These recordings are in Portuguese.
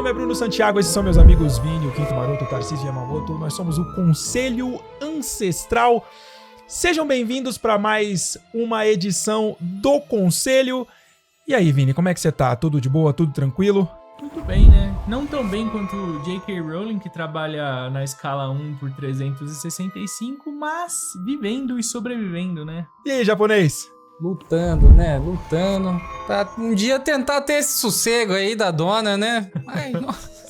nome é Bruno Santiago, esses são meus amigos Vini, o Quinto Maroto, o Tarcísio Yamamoto. Nós somos o Conselho Ancestral. Sejam bem-vindos para mais uma edição do Conselho. E aí, Vini, como é que você tá? Tudo de boa? Tudo tranquilo? Tudo bem, né? Não tão bem quanto o J.K. Rowling, que trabalha na escala 1/365, mas vivendo e sobrevivendo, né? E aí, japonês? Lutando, né? Lutando. Pra um dia tentar ter esse sossego aí da dona, né? Ai,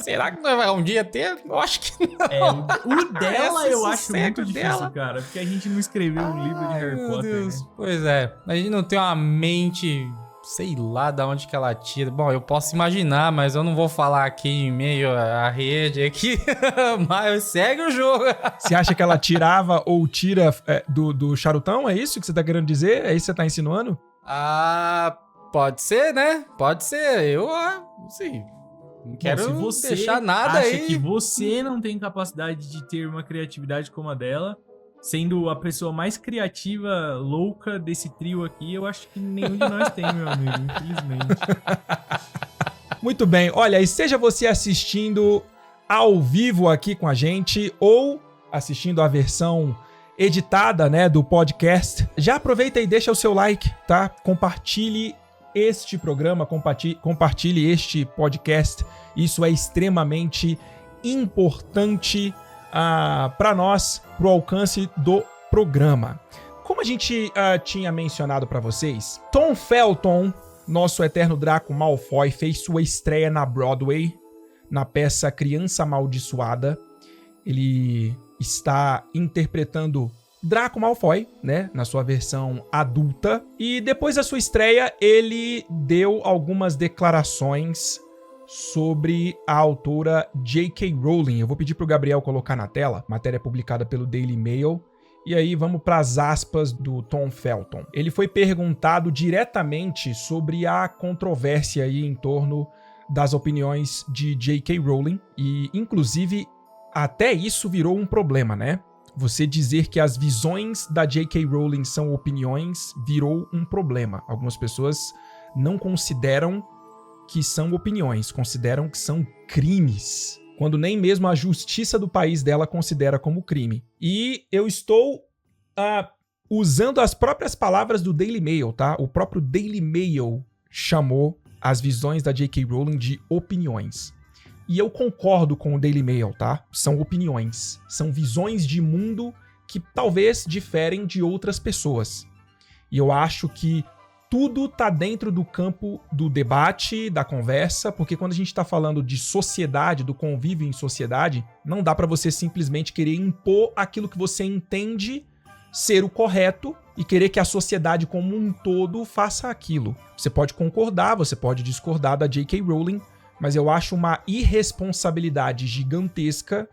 será que nós vai um dia ter? Eu acho que não. O dela eu acho muito difícil, dela. cara. Porque a gente não escreveu um livro de Harry Potter, né? Pois é. A gente não tem uma mente... Sei lá da onde que ela tira. Bom, eu posso imaginar, mas eu não vou falar aqui em meio à rede aqui. Mas segue o jogo. Você acha que ela tirava ou tira do charutão? É isso que você tá querendo dizer? É isso que você tá insinuando? Ah, pode ser, né? Pode ser. Eu, sim. Não quero Bom, se você deixar nada acha aí. que você não tem capacidade de ter uma criatividade como a dela, sendo a pessoa mais criativa, louca desse trio aqui, eu acho que nenhum de nós tem, meu amigo, infelizmente. Muito bem, olha, e seja você assistindo ao vivo aqui com a gente ou assistindo a versão editada, né, do podcast, já aproveita e deixa o seu like, tá? Compartilhe este programa, compartilhe este podcast, isso é extremamente importante para nós, pro alcance do programa. Como a gente tinha mencionado para vocês, Tom Felton, nosso eterno Draco Malfoy, fez sua estreia na Broadway, na peça Criança Amaldiçoada. Ele está interpretando Draco Malfoy, né, na sua versão adulta. E depois da sua estreia, ele deu algumas declarações sobre a autora J.K. Rowling. Eu vou pedir pro Gabriel colocar na tela, matéria publicada pelo Daily Mail. E aí vamos para as aspas do Tom Felton. Ele foi perguntado diretamente sobre a controvérsia aí em torno das opiniões de J.K. Rowling. E, inclusive, até isso virou um problema, né? Você dizer que as visões da J.K. Rowling são opiniões virou um problema. Algumas pessoas não consideram que são opiniões, consideram que são crimes, quando nem mesmo a justiça do país dela considera como crime. E eu estou usando as próprias palavras do Daily Mail, tá? O próprio Daily Mail chamou as visões da J.K. Rowling de opiniões. E eu concordo com o Daily Mail, tá? São opiniões, são visões de mundo que talvez diferem de outras pessoas. E eu acho que tudo tá dentro do campo do debate, da conversa, porque quando a gente tá falando de sociedade, do convívio em sociedade, não dá pra você simplesmente querer impor aquilo que você entende ser o correto e querer que a sociedade como um todo faça aquilo. Você pode concordar, você pode discordar da J.K. Rowling, mas eu acho uma irresponsabilidade gigantesca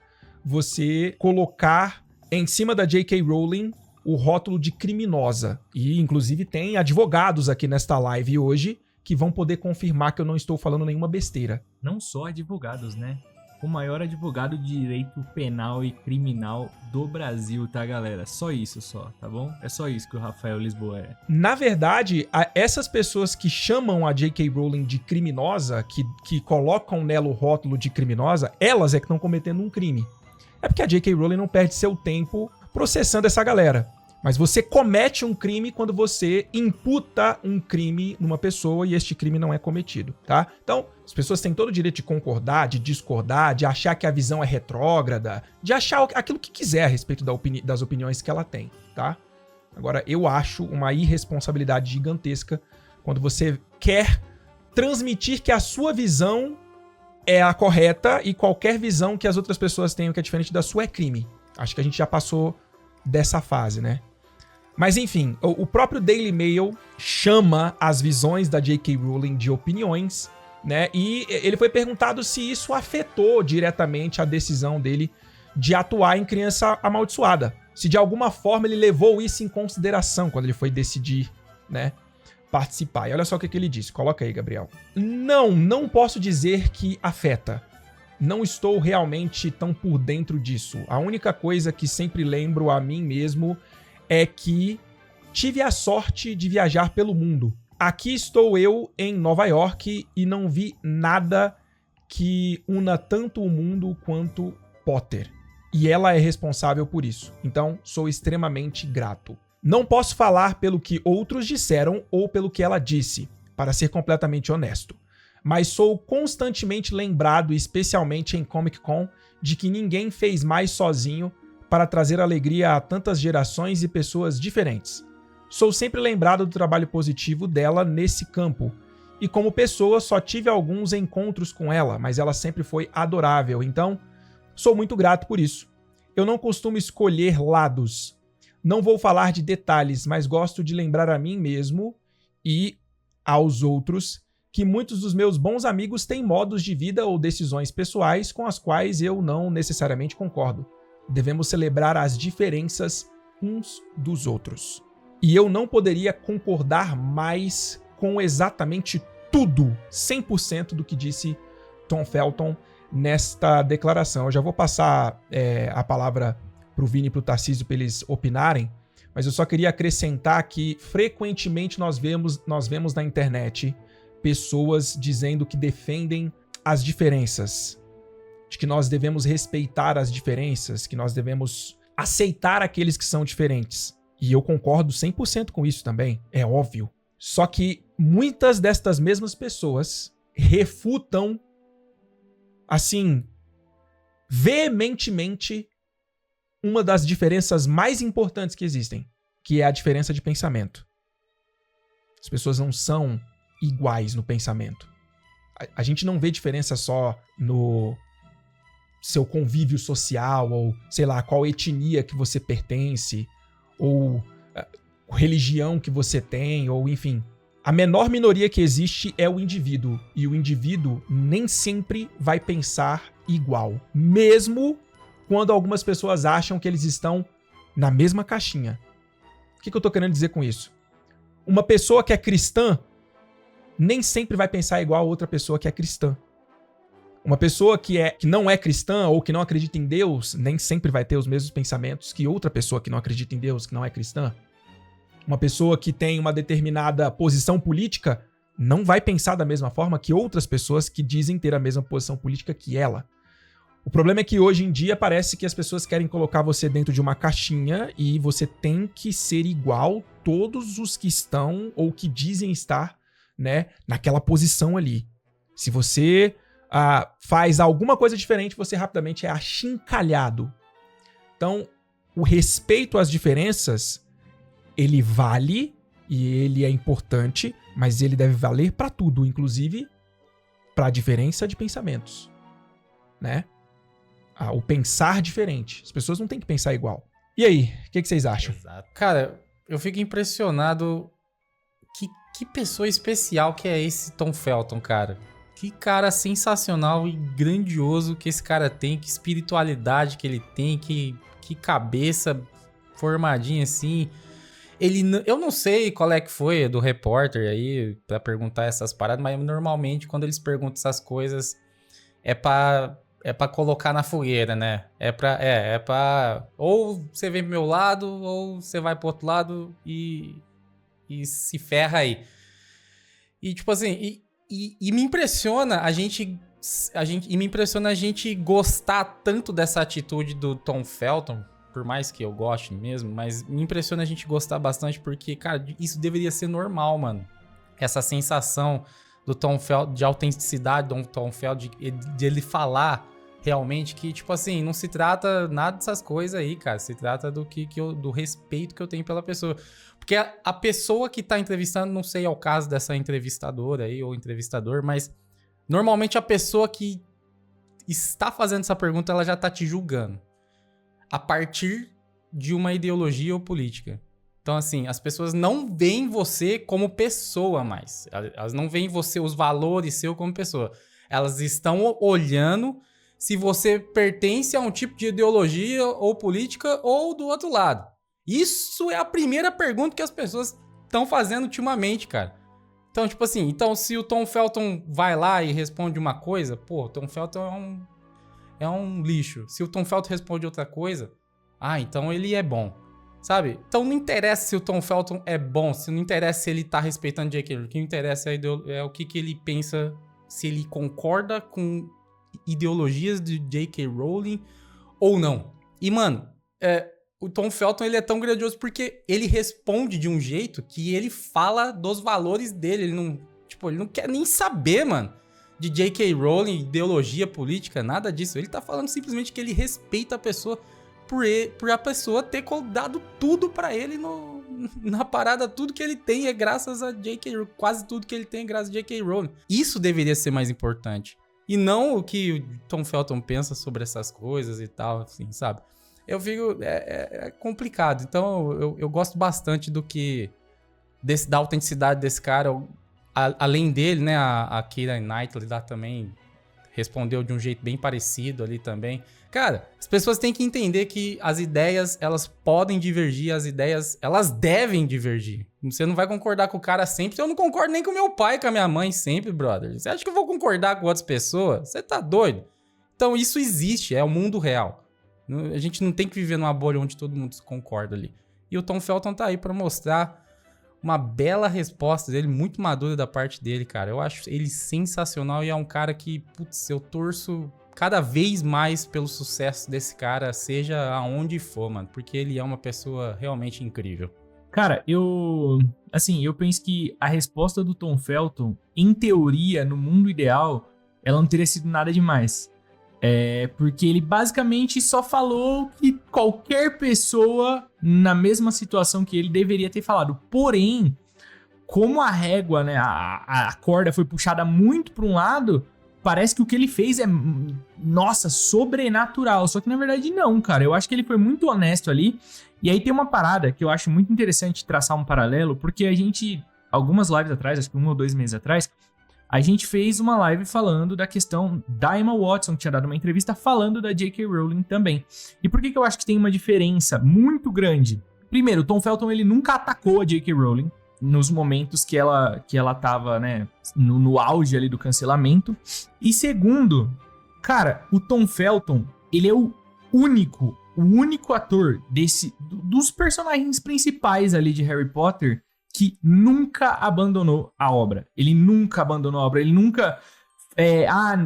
você colocar em cima da J.K. Rowling o rótulo de criminosa. E, inclusive, tem advogados aqui nesta live hoje que vão poder confirmar que eu não estou falando nenhuma besteira. Não só advogados, né? O maior advogado de direito penal e criminal do Brasil, tá, galera? Só isso, tá bom? É só isso que o Rafael Lisboa é. Na verdade, essas pessoas que chamam a J.K. Rowling de criminosa, que colocam nela o rótulo de criminosa, elas é que estão cometendo um crime. É porque a J.K. Rowling não perde seu tempo processando essa galera. Mas você comete um crime quando você imputa um crime numa pessoa e este crime não é cometido, tá? Então, as pessoas têm todo o direito de concordar, de discordar, de achar que a visão é retrógrada, de achar aquilo que quiser a respeito das opiniões que ela tem, tá? Agora, eu acho uma irresponsabilidade gigantesca quando você quer transmitir que a sua visão é a correta e qualquer visão que as outras pessoas tenham que é diferente da sua é crime. Acho que a gente já passou dessa fase, né? Mas enfim, o próprio Daily Mail chama as visões da J.K. Rowling de opiniões, né? E ele foi perguntado se isso afetou diretamente a decisão dele de atuar em Criança Amaldiçoada. Se de alguma forma ele levou isso em consideração quando ele foi decidir, né, participar. E olha só o que ele disse. Coloca aí, Gabriel. Não posso dizer que afeta. Não estou realmente tão por dentro disso. A única coisa que sempre lembro a mim mesmo é que tive a sorte de viajar pelo mundo. Aqui estou eu em Nova York e não vi nada que una tanto o mundo quanto Potter. E ela é responsável por isso. Então, sou extremamente grato. Não posso falar pelo que outros disseram ou pelo que ela disse, para ser completamente honesto. Mas sou constantemente lembrado, especialmente em Comic Con, de que ninguém fez mais sozinho para trazer alegria a tantas gerações e pessoas diferentes. Sou sempre lembrado do trabalho positivo dela nesse campo. E como pessoa, só tive alguns encontros com ela, mas ela sempre foi adorável, então sou muito grato por isso. Eu não costumo escolher lados. Não vou falar de detalhes, mas gosto de lembrar a mim mesmo e aos outros que muitos dos meus bons amigos têm modos de vida ou decisões pessoais com as quais eu não necessariamente concordo. Devemos celebrar as diferenças uns dos outros. E eu não poderia concordar mais com exatamente tudo, 100% do que disse Tom Felton nesta declaração. Eu já vou passar a palavra para o Vini e para o Tarcísio para eles opinarem, mas eu só queria acrescentar que frequentemente nós vemos na internet pessoas dizendo que defendem as diferenças, de que nós devemos respeitar as diferenças, que nós devemos aceitar aqueles que são diferentes. E eu concordo 100% com isso também, é óbvio. Só que muitas destas mesmas pessoas refutam, assim, veementemente, uma das diferenças mais importantes que existem, que é a diferença de pensamento. As pessoas não são iguais no pensamento. A gente não vê diferença só no seu convívio social, ou sei lá, qual etnia que você pertence, ou religião que você tem, ou enfim. A menor minoria que existe é o indivíduo, e o indivíduo nem sempre vai pensar igual, mesmo quando algumas pessoas acham que eles estão na mesma caixinha. O que eu tô querendo dizer com isso? Uma pessoa que é cristã nem sempre vai pensar igual a outra pessoa que é cristã. Uma pessoa que não é cristã ou que não acredita em Deus nem sempre vai ter os mesmos pensamentos que outra pessoa que não acredita em Deus, que não é cristã. Uma pessoa que tem uma determinada posição política não vai pensar da mesma forma que outras pessoas que dizem ter a mesma posição política que ela. O problema é que hoje em dia parece que as pessoas querem colocar você dentro de uma caixinha e você tem que ser igual todos os que estão ou que dizem estar, né, naquela posição ali. Se você faz alguma coisa diferente, você rapidamente é achincalhado. Então, o respeito às diferenças, ele vale e ele é importante, mas ele deve valer para tudo, inclusive para a diferença de pensamentos, né? O pensar diferente. As pessoas não têm que pensar igual. E aí, o que vocês acham? Exato. Cara, eu fico impressionado. Que pessoa especial que é esse Tom Felton, cara. Que cara sensacional e grandioso que esse cara tem. Que espiritualidade que ele tem. Que cabeça formadinha assim. Eu não sei qual é que foi do repórter aí pra perguntar essas paradas, mas normalmente quando eles perguntam essas coisas é pra colocar na fogueira, né? É pra... Ou você vem pro meu lado, ou você vai pro outro lado e se ferra aí. E tipo assim, e me impressiona a gente gostar tanto dessa atitude do Tom Felton, por mais que eu goste mesmo, mas me impressiona a gente gostar bastante porque, cara, isso deveria ser normal, mano. Essa sensação do Tom Felton, de autenticidade do Tom Felton, de ele falar realmente que, tipo assim, não se trata nada dessas coisas aí, cara. Se trata do respeito que eu tenho pela pessoa. Porque a pessoa que tá entrevistando, não sei ao caso dessa entrevistadora aí, ou entrevistador, mas normalmente a pessoa que está fazendo essa pergunta, ela já tá te julgando. A partir de uma ideologia ou política. Então, assim, as pessoas não veem você como pessoa mais. Elas não veem você, os valores seu como pessoa. Elas estão olhando se você pertence a um tipo de ideologia ou política ou do outro lado. Isso é a primeira pergunta que as pessoas estão fazendo ultimamente, cara. Então, tipo assim, se o Tom Felton vai lá e responde uma coisa, pô, o Tom Felton é um lixo. Se o Tom Felton responde outra coisa, então ele é bom. Sabe? Então não interessa se o Tom Felton é bom, se não interessa se ele tá respeitando J.K. Rowling, o que interessa é o que ele pensa, se ele concorda com ideologias de J.K. Rowling ou não. E, mano, o Tom Felton, ele é tão grandioso porque ele responde de um jeito que ele fala dos valores dele. Ele não quer nem saber, mano, de J.K. Rowling, ideologia política, nada disso. Ele tá falando simplesmente que ele respeita a pessoa por a pessoa ter dado tudo pra ele na parada. Tudo que ele tem é graças a J.K. Rowling. Quase tudo que ele tem é graças a J.K. Rowling. Isso deveria ser mais importante. E não o que o Tom Felton pensa sobre essas coisas e tal, assim, sabe? Eu fico... É complicado. Então, eu gosto bastante da autenticidade desse cara. Além dele, né, a Keira Knightley lá também respondeu de um jeito bem parecido ali também. Cara, as pessoas têm que entender que as ideias, elas podem divergir, as ideias, elas devem divergir. Você não vai concordar com o cara sempre. Eu não concordo nem com meu pai, com a minha mãe sempre, brother. Você acha que eu vou concordar com outras pessoas? Você tá doido? Então isso existe, é o mundo real. A gente não tem que viver numa bolha onde todo mundo concorda ali. E o Tom Felton tá aí pra mostrar uma bela resposta dele, muito madura da parte dele, cara. Eu acho ele sensacional e é um cara que, putz, eu torço cada vez mais pelo sucesso desse cara, seja aonde for, mano. Porque ele é uma pessoa realmente incrível. Cara, eu penso que a resposta do Tom Felton, em teoria, no mundo ideal, ela não teria sido nada demais. Porque ele basicamente só falou que qualquer pessoa na mesma situação que ele deveria ter falado. Porém, como a régua, né, a corda foi puxada muito para um lado, parece que o que ele fez é, nossa, sobrenatural. Só que na verdade não, cara. Eu acho que ele foi muito honesto ali. E aí tem uma parada que eu acho muito interessante traçar um paralelo, porque a gente, algumas lives atrás, acho que 1 ou 2 meses atrás, a gente fez uma live falando da questão da Emma Watson, que tinha dado uma entrevista falando da J.K. Rowling também. E por que eu acho que tem uma diferença muito grande? Primeiro, o Tom Felton, ele nunca atacou a J.K. Rowling nos momentos que ela tava, né, no auge ali do cancelamento. E segundo, cara, o Tom Felton, ele é o único ator dos personagens principais ali de Harry Potter que nunca abandonou a obra. Ele nunca abandonou a obra. Ele nunca...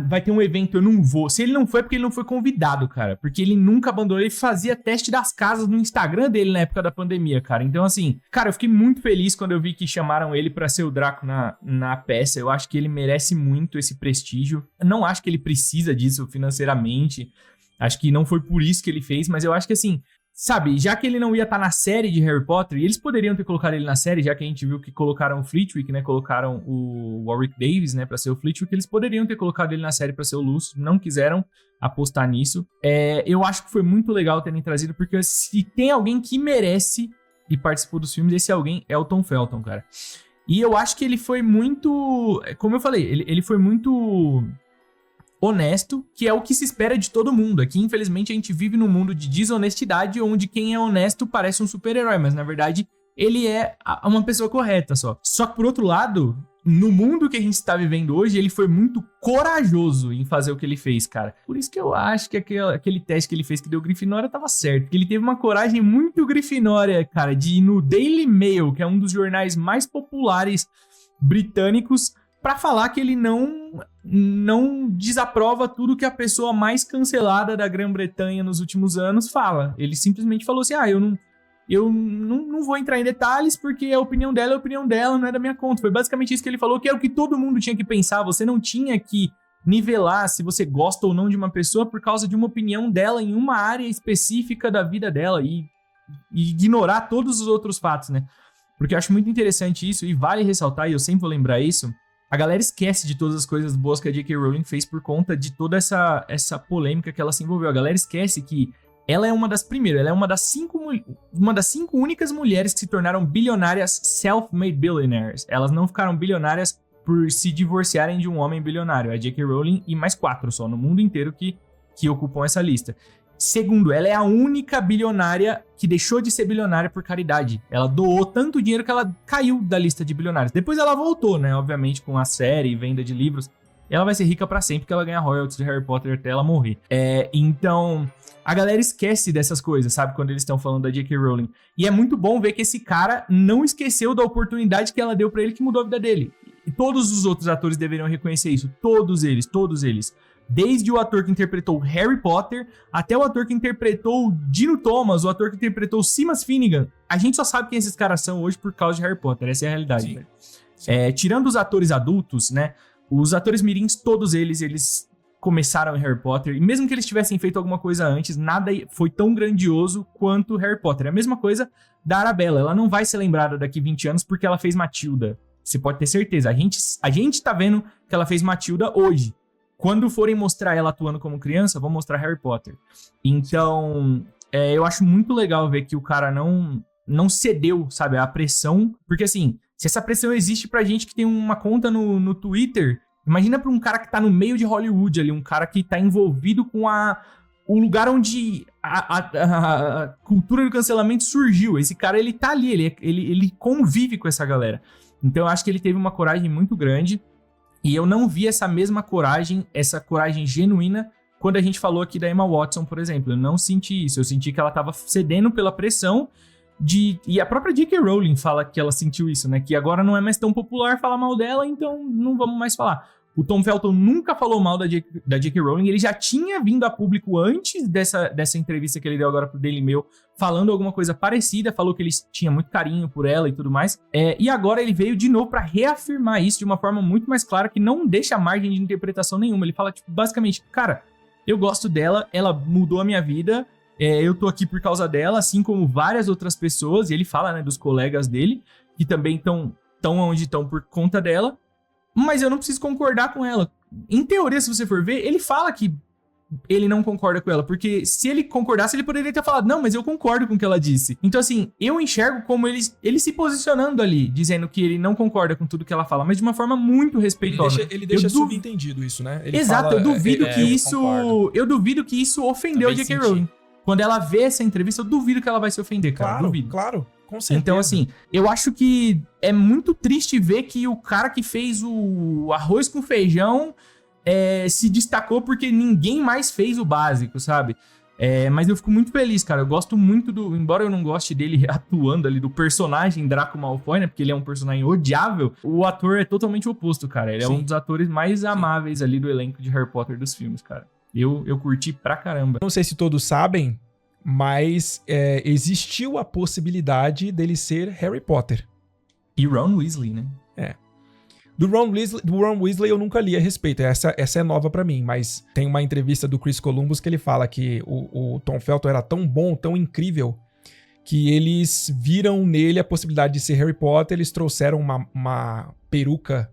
vai ter um evento, eu não vou. Se ele não foi, é porque ele não foi convidado, cara. Porque ele nunca abandonou. Ele fazia teste das casas no Instagram dele na época da pandemia, cara. Então, assim... Cara, eu fiquei muito feliz quando eu vi que chamaram ele pra ser o Draco na peça. Eu acho que ele merece muito esse prestígio. Eu não acho que ele precisa disso financeiramente. Acho que não foi por isso que ele fez. Mas eu acho que, assim... Sabe, já que ele não ia estar na série de Harry Potter, e eles poderiam ter colocado ele na série, já que a gente viu que colocaram o Flitwick, né, colocaram o Warwick Davis, né, pra ser o Flitwick, eles poderiam ter colocado ele na série pra ser o Lúcio, não quiseram apostar nisso. Eu acho que foi muito legal terem trazido, porque se tem alguém que merece e participou dos filmes, esse alguém é o Tom Felton, cara. E eu acho que ele foi muito, como eu falei, ele foi muito... honesto, que é o que se espera de todo mundo. Aqui, infelizmente, a gente vive num mundo de desonestidade, onde quem é honesto parece um super-herói, mas, na verdade, ele é uma pessoa correta só. Só que, por outro lado, no mundo que a gente está vivendo hoje, ele foi muito corajoso em fazer o que ele fez, cara. Por isso que eu acho que aquele teste que ele fez que deu Grifinória tava certo. Que ele teve uma coragem muito Grifinória, cara, de ir no Daily Mail, que é um dos jornais mais populares britânicos, pra falar que ele não desaprova tudo que a pessoa mais cancelada da Grã-Bretanha nos últimos anos fala. Ele simplesmente falou assim, eu não vou entrar em detalhes porque a opinião dela é a opinião dela, não é da minha conta. Foi basicamente isso que ele falou, que é o que todo mundo tinha que pensar. Você não tinha que nivelar se você gosta ou não de uma pessoa por causa de uma opinião dela em uma área específica da vida dela e ignorar todos os outros fatos, né? Porque eu acho muito interessante isso e vale ressaltar, e eu sempre vou lembrar isso, a galera esquece de todas as coisas boas que a J.K. Rowling fez por conta de toda essa polêmica que ela se envolveu. A galera esquece que ela é uma das primeiras, ela é uma das cinco únicas mulheres que se tornaram bilionárias self-made billionaires. Elas não ficaram bilionárias por se divorciarem de um homem bilionário. A J.K. Rowling e mais 4 só no mundo inteiro que ocupam essa lista. Segundo, ela é a única bilionária que deixou de ser bilionária por caridade. Ela doou tanto dinheiro que ela caiu da lista de bilionários. Depois ela voltou, né? Obviamente, com a série e venda de livros. Ela vai ser rica pra sempre, porque ela ganha royalties de Harry Potter até ela morrer. Então, a galera esquece dessas coisas, sabe? Quando eles estão falando da J.K. Rowling. E é muito bom ver que esse cara não esqueceu da oportunidade que ela deu pra ele, que mudou a vida dele. E todos os outros atores deveriam reconhecer isso. Todos eles. Desde o ator que interpretou Harry Potter, até o ator que interpretou Dino Thomas, o ator que interpretou Seamus Finnegan. A gente só sabe quem esses caras são hoje por causa de Harry Potter, essa é a realidade. Né? Tirando os atores adultos, né? Os atores mirins, todos eles começaram em Harry Potter, e mesmo que eles tivessem feito alguma coisa antes, nada foi tão grandioso quanto Harry Potter. É a mesma coisa da Arabella, ela não vai ser lembrada daqui 20 anos porque ela fez Matilda. Você pode ter certeza, a gente tá vendo que ela fez Matilda hoje. Quando forem mostrar ela atuando como criança, vão mostrar Harry Potter. Então, eu acho muito legal ver que o cara não cedeu, sabe, à pressão. Porque, assim, se essa pressão existe pra gente que tem uma conta no Twitter, imagina pra um cara que tá no meio de Hollywood ali, um cara que tá envolvido com o lugar onde a cultura do cancelamento surgiu. Esse cara, ele tá ali, ele convive com essa galera. Então, eu acho que ele teve uma coragem muito grande. E eu não vi essa mesma coragem, essa coragem genuína, quando a gente falou aqui da Emma Watson, por exemplo. Eu não senti isso. Eu senti que ela tava cedendo pela pressão E a própria J.K. Rowling fala que ela sentiu isso, né? Que agora não é mais tão popular falar mal dela, então não vamos mais falar. O Tom Felton nunca falou mal da J.K. Rowling, ele já tinha vindo a público antes dessa entrevista que ele deu agora pro Daily Mail, falando alguma coisa parecida, falou que ele tinha muito carinho por ela e tudo mais. E agora ele veio de novo pra reafirmar isso de uma forma muito mais clara, que não deixa margem de interpretação nenhuma. Ele fala, tipo, basicamente, cara, eu gosto dela, ela mudou a minha vida, eu tô aqui por causa dela, assim como várias outras pessoas, e ele fala, né, dos colegas dele, que também estão onde estão por conta dela, mas eu não preciso concordar com ela. Em teoria, se você for ver, ele fala que ele não concorda com ela, porque se ele concordasse, ele poderia ter falado, não, mas eu concordo com o que ela disse. Então, assim, eu enxergo como ele se posicionando ali, dizendo que ele não concorda com tudo que ela fala, mas de uma forma muito respeitosa. Ele deixa subentendido isso, né? Ele Exato, fala, eu duvido que isso ofendeu a J.K. Rowling. Quando ela vê essa entrevista, eu duvido que ela vai se ofender, cara. Claro, com certeza. Então, assim, eu acho que é muito triste ver que o cara que fez o arroz com feijão se destacou porque ninguém mais fez o básico, sabe? Mas eu fico muito feliz, cara. Eu gosto muito embora eu não goste dele atuando ali, do personagem Draco Malfoy, né? Porque ele é um personagem odiável. O ator é totalmente o oposto, cara. Ele é um dos atores mais amáveis ali do elenco de Harry Potter dos filmes, cara. Eu curti pra caramba. Não sei se todos sabem, mas existiu a possibilidade dele ser Harry Potter. E Ron Weasley, né? Do Ron Weasley eu nunca li a respeito. Essa é nova pra mim, mas tem uma entrevista do Chris Columbus que ele fala que o Tom Felton era tão bom, tão incrível, que eles viram nele a possibilidade de ser Harry Potter. Eles trouxeram uma peruca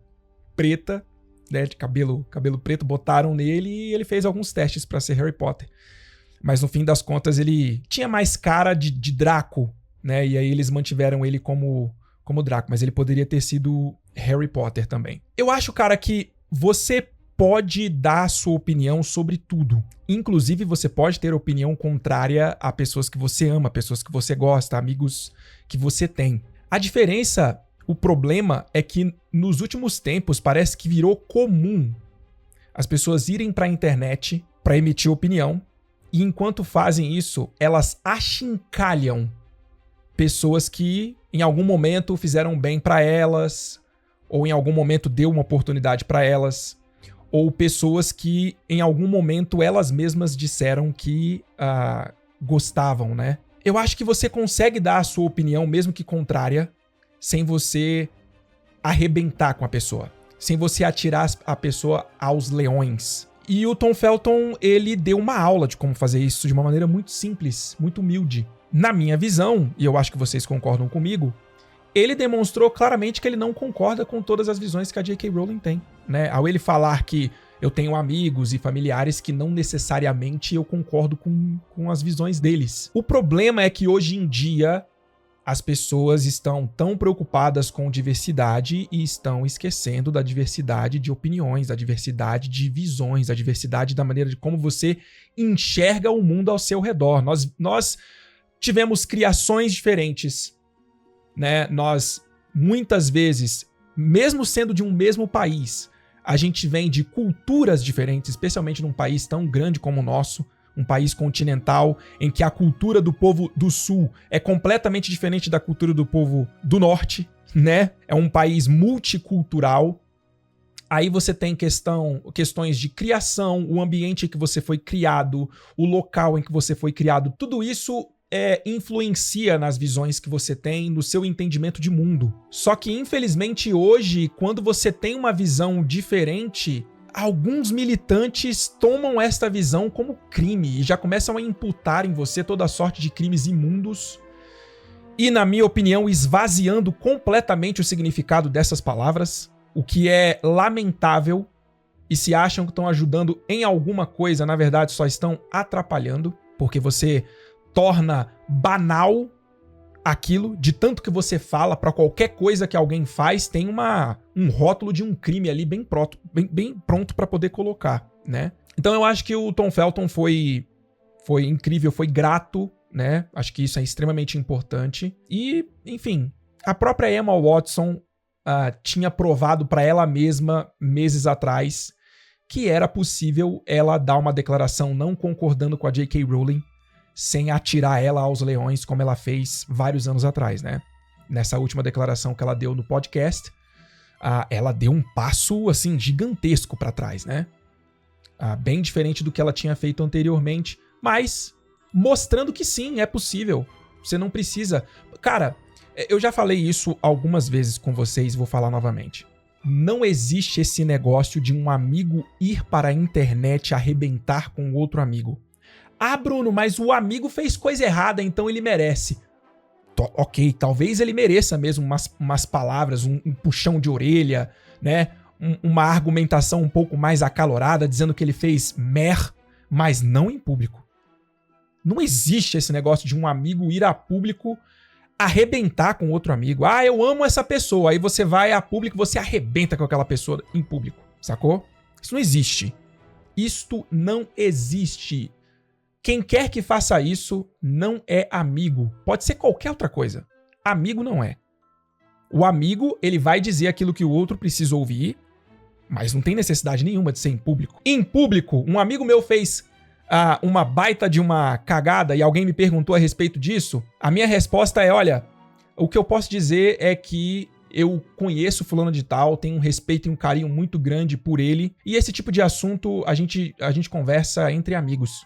preta, né, de cabelo preto, botaram nele e ele fez alguns testes pra ser Harry Potter. Mas no fim das contas ele tinha mais cara de Draco, né? E aí eles mantiveram ele como Draco, mas ele poderia ter sido Harry Potter também. Eu acho, cara, que você pode dar a sua opinião sobre tudo. Inclusive, você pode ter opinião contrária a pessoas que você ama, pessoas que você gosta, amigos que você tem. A diferença, o problema é que nos últimos tempos parece que virou comum as pessoas irem pra internet pra emitir opinião, e enquanto fazem isso, elas achincalham pessoas que em algum momento fizeram bem pra elas, ou em algum momento deu uma oportunidade pra elas, ou pessoas que em algum momento elas mesmas disseram que gostavam, né? Eu acho que você consegue dar a sua opinião, mesmo que contrária, sem você arrebentar com a pessoa, sem você atirar a pessoa aos leões. E o Tom Felton, ele deu uma aula de como fazer isso de uma maneira muito simples, muito humilde. Na minha visão, e eu acho que vocês concordam comigo, ele demonstrou claramente que ele não concorda com todas as visões que a J.K. Rowling tem, né? Ao ele falar que eu tenho amigos e familiares que não necessariamente eu concordo com as visões deles. O problema é que hoje em dia as pessoas estão tão preocupadas com diversidade e estão esquecendo da diversidade de opiniões, da diversidade de visões, da diversidade da maneira de como você enxerga o mundo ao seu redor. Nós tivemos criações diferentes, né? Nós, muitas vezes, mesmo sendo de um mesmo país, a gente vem de culturas diferentes, especialmente num país tão grande como o nosso, um país continental, em que a cultura do povo do sul é completamente diferente da cultura do povo do norte, né? É um país multicultural. Aí você tem questões de criação, o ambiente em que você foi criado, o local em que você foi criado. Tudo isso influencia nas visões que você tem, no seu entendimento de mundo. Só que, infelizmente, hoje, quando você tem uma visão diferente, alguns militantes tomam esta visão como crime e já começam a imputar em você toda sorte de crimes imundos e, na minha opinião, esvaziando completamente o significado dessas palavras, o que é lamentável. E se acham que estão ajudando em alguma coisa, na verdade só estão atrapalhando, porque você torna banal aquilo, de tanto que você fala, pra qualquer coisa que alguém faz, tem um rótulo de um crime ali bem pronto pra poder colocar, né? Então eu acho que o Tom Felton foi incrível, foi grato, né? Acho que isso é extremamente importante. E, enfim, a própria Emma Watson tinha provado pra ela mesma, meses atrás, que era possível ela dar uma declaração não concordando com a J.K. Rowling, sem atirar ela aos leões, como ela fez vários anos atrás, né? Nessa última declaração que ela deu no podcast, ela deu um passo, assim, gigantesco pra trás, né? Bem diferente do que ela tinha feito anteriormente, mas mostrando que sim, é possível. Você não precisa... Cara, eu já falei isso algumas vezes com vocês, vou falar novamente. Não existe esse negócio de um amigo ir para a internet arrebentar com outro amigo. Bruno, mas o amigo fez coisa errada, então ele merece. Ok, talvez ele mereça mesmo umas palavras, um puxão de orelha, né? Uma argumentação um pouco mais acalorada, dizendo que ele fez mas não em público. Não existe esse negócio de um amigo ir a público arrebentar com outro amigo. Eu amo essa pessoa. Aí você vai a público e você arrebenta com aquela pessoa em público, sacou? Isso não existe. Isto não existe. Quem quer que faça isso não é amigo. Pode ser qualquer outra coisa. Amigo não é. O amigo, ele vai dizer aquilo que o outro precisa ouvir, mas não tem necessidade nenhuma de ser em público. Em público, um amigo meu fez uma baita de uma cagada e alguém me perguntou a respeito disso. A minha resposta é, olha, o que eu posso dizer é que eu conheço fulano de tal, tenho um respeito e um carinho muito grande por ele, e esse tipo de assunto a gente conversa entre amigos.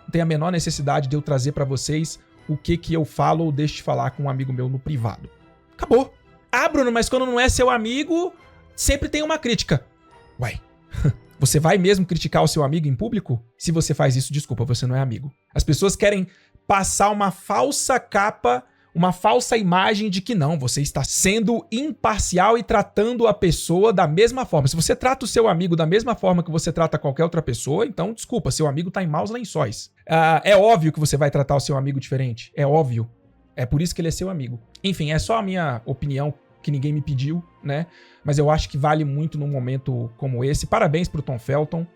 Não tem a menor necessidade de eu trazer pra vocês o que eu falo ou deixo de falar com um amigo meu no privado. Acabou. Bruno, mas quando não é seu amigo, sempre tem uma crítica. Ué, você vai mesmo criticar o seu amigo em público? Se você faz isso, desculpa, você não é amigo. As pessoas querem passar uma falsa capa, uma falsa imagem de que não, você está sendo imparcial e tratando a pessoa da mesma forma. Se você trata o seu amigo da mesma forma que você trata qualquer outra pessoa, então, desculpa, seu amigo tá em maus lençóis. É óbvio que você vai tratar o seu amigo diferente. É óbvio. É por isso que ele é seu amigo. Enfim, é só a minha opinião, que ninguém me pediu, né? Mas eu acho que vale muito num momento como esse. Parabéns pro Tom Felton.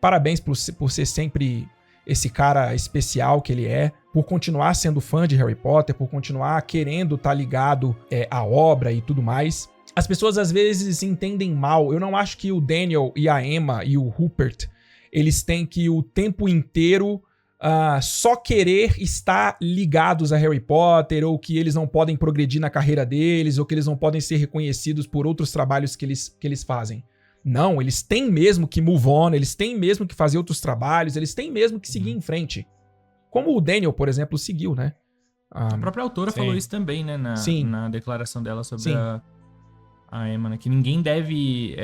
Parabéns por ser sempre esse cara especial que ele é, por continuar sendo fã de Harry Potter, por continuar querendo estar ligado à obra e tudo mais. As pessoas às vezes entendem mal. Eu não acho que o Daniel e a Emma e o Rupert, eles têm que o tempo inteiro só querer estar ligados a Harry Potter, ou que eles não podem progredir na carreira deles, ou que eles não podem ser reconhecidos por outros trabalhos que eles fazem. Não, eles têm mesmo que move on, eles têm mesmo que fazer outros trabalhos, eles têm mesmo que seguir em frente. Como o Daniel, por exemplo, seguiu, né? A própria autora falou isso também, né? Na declaração dela sobre a Emma, né? Que ninguém deve...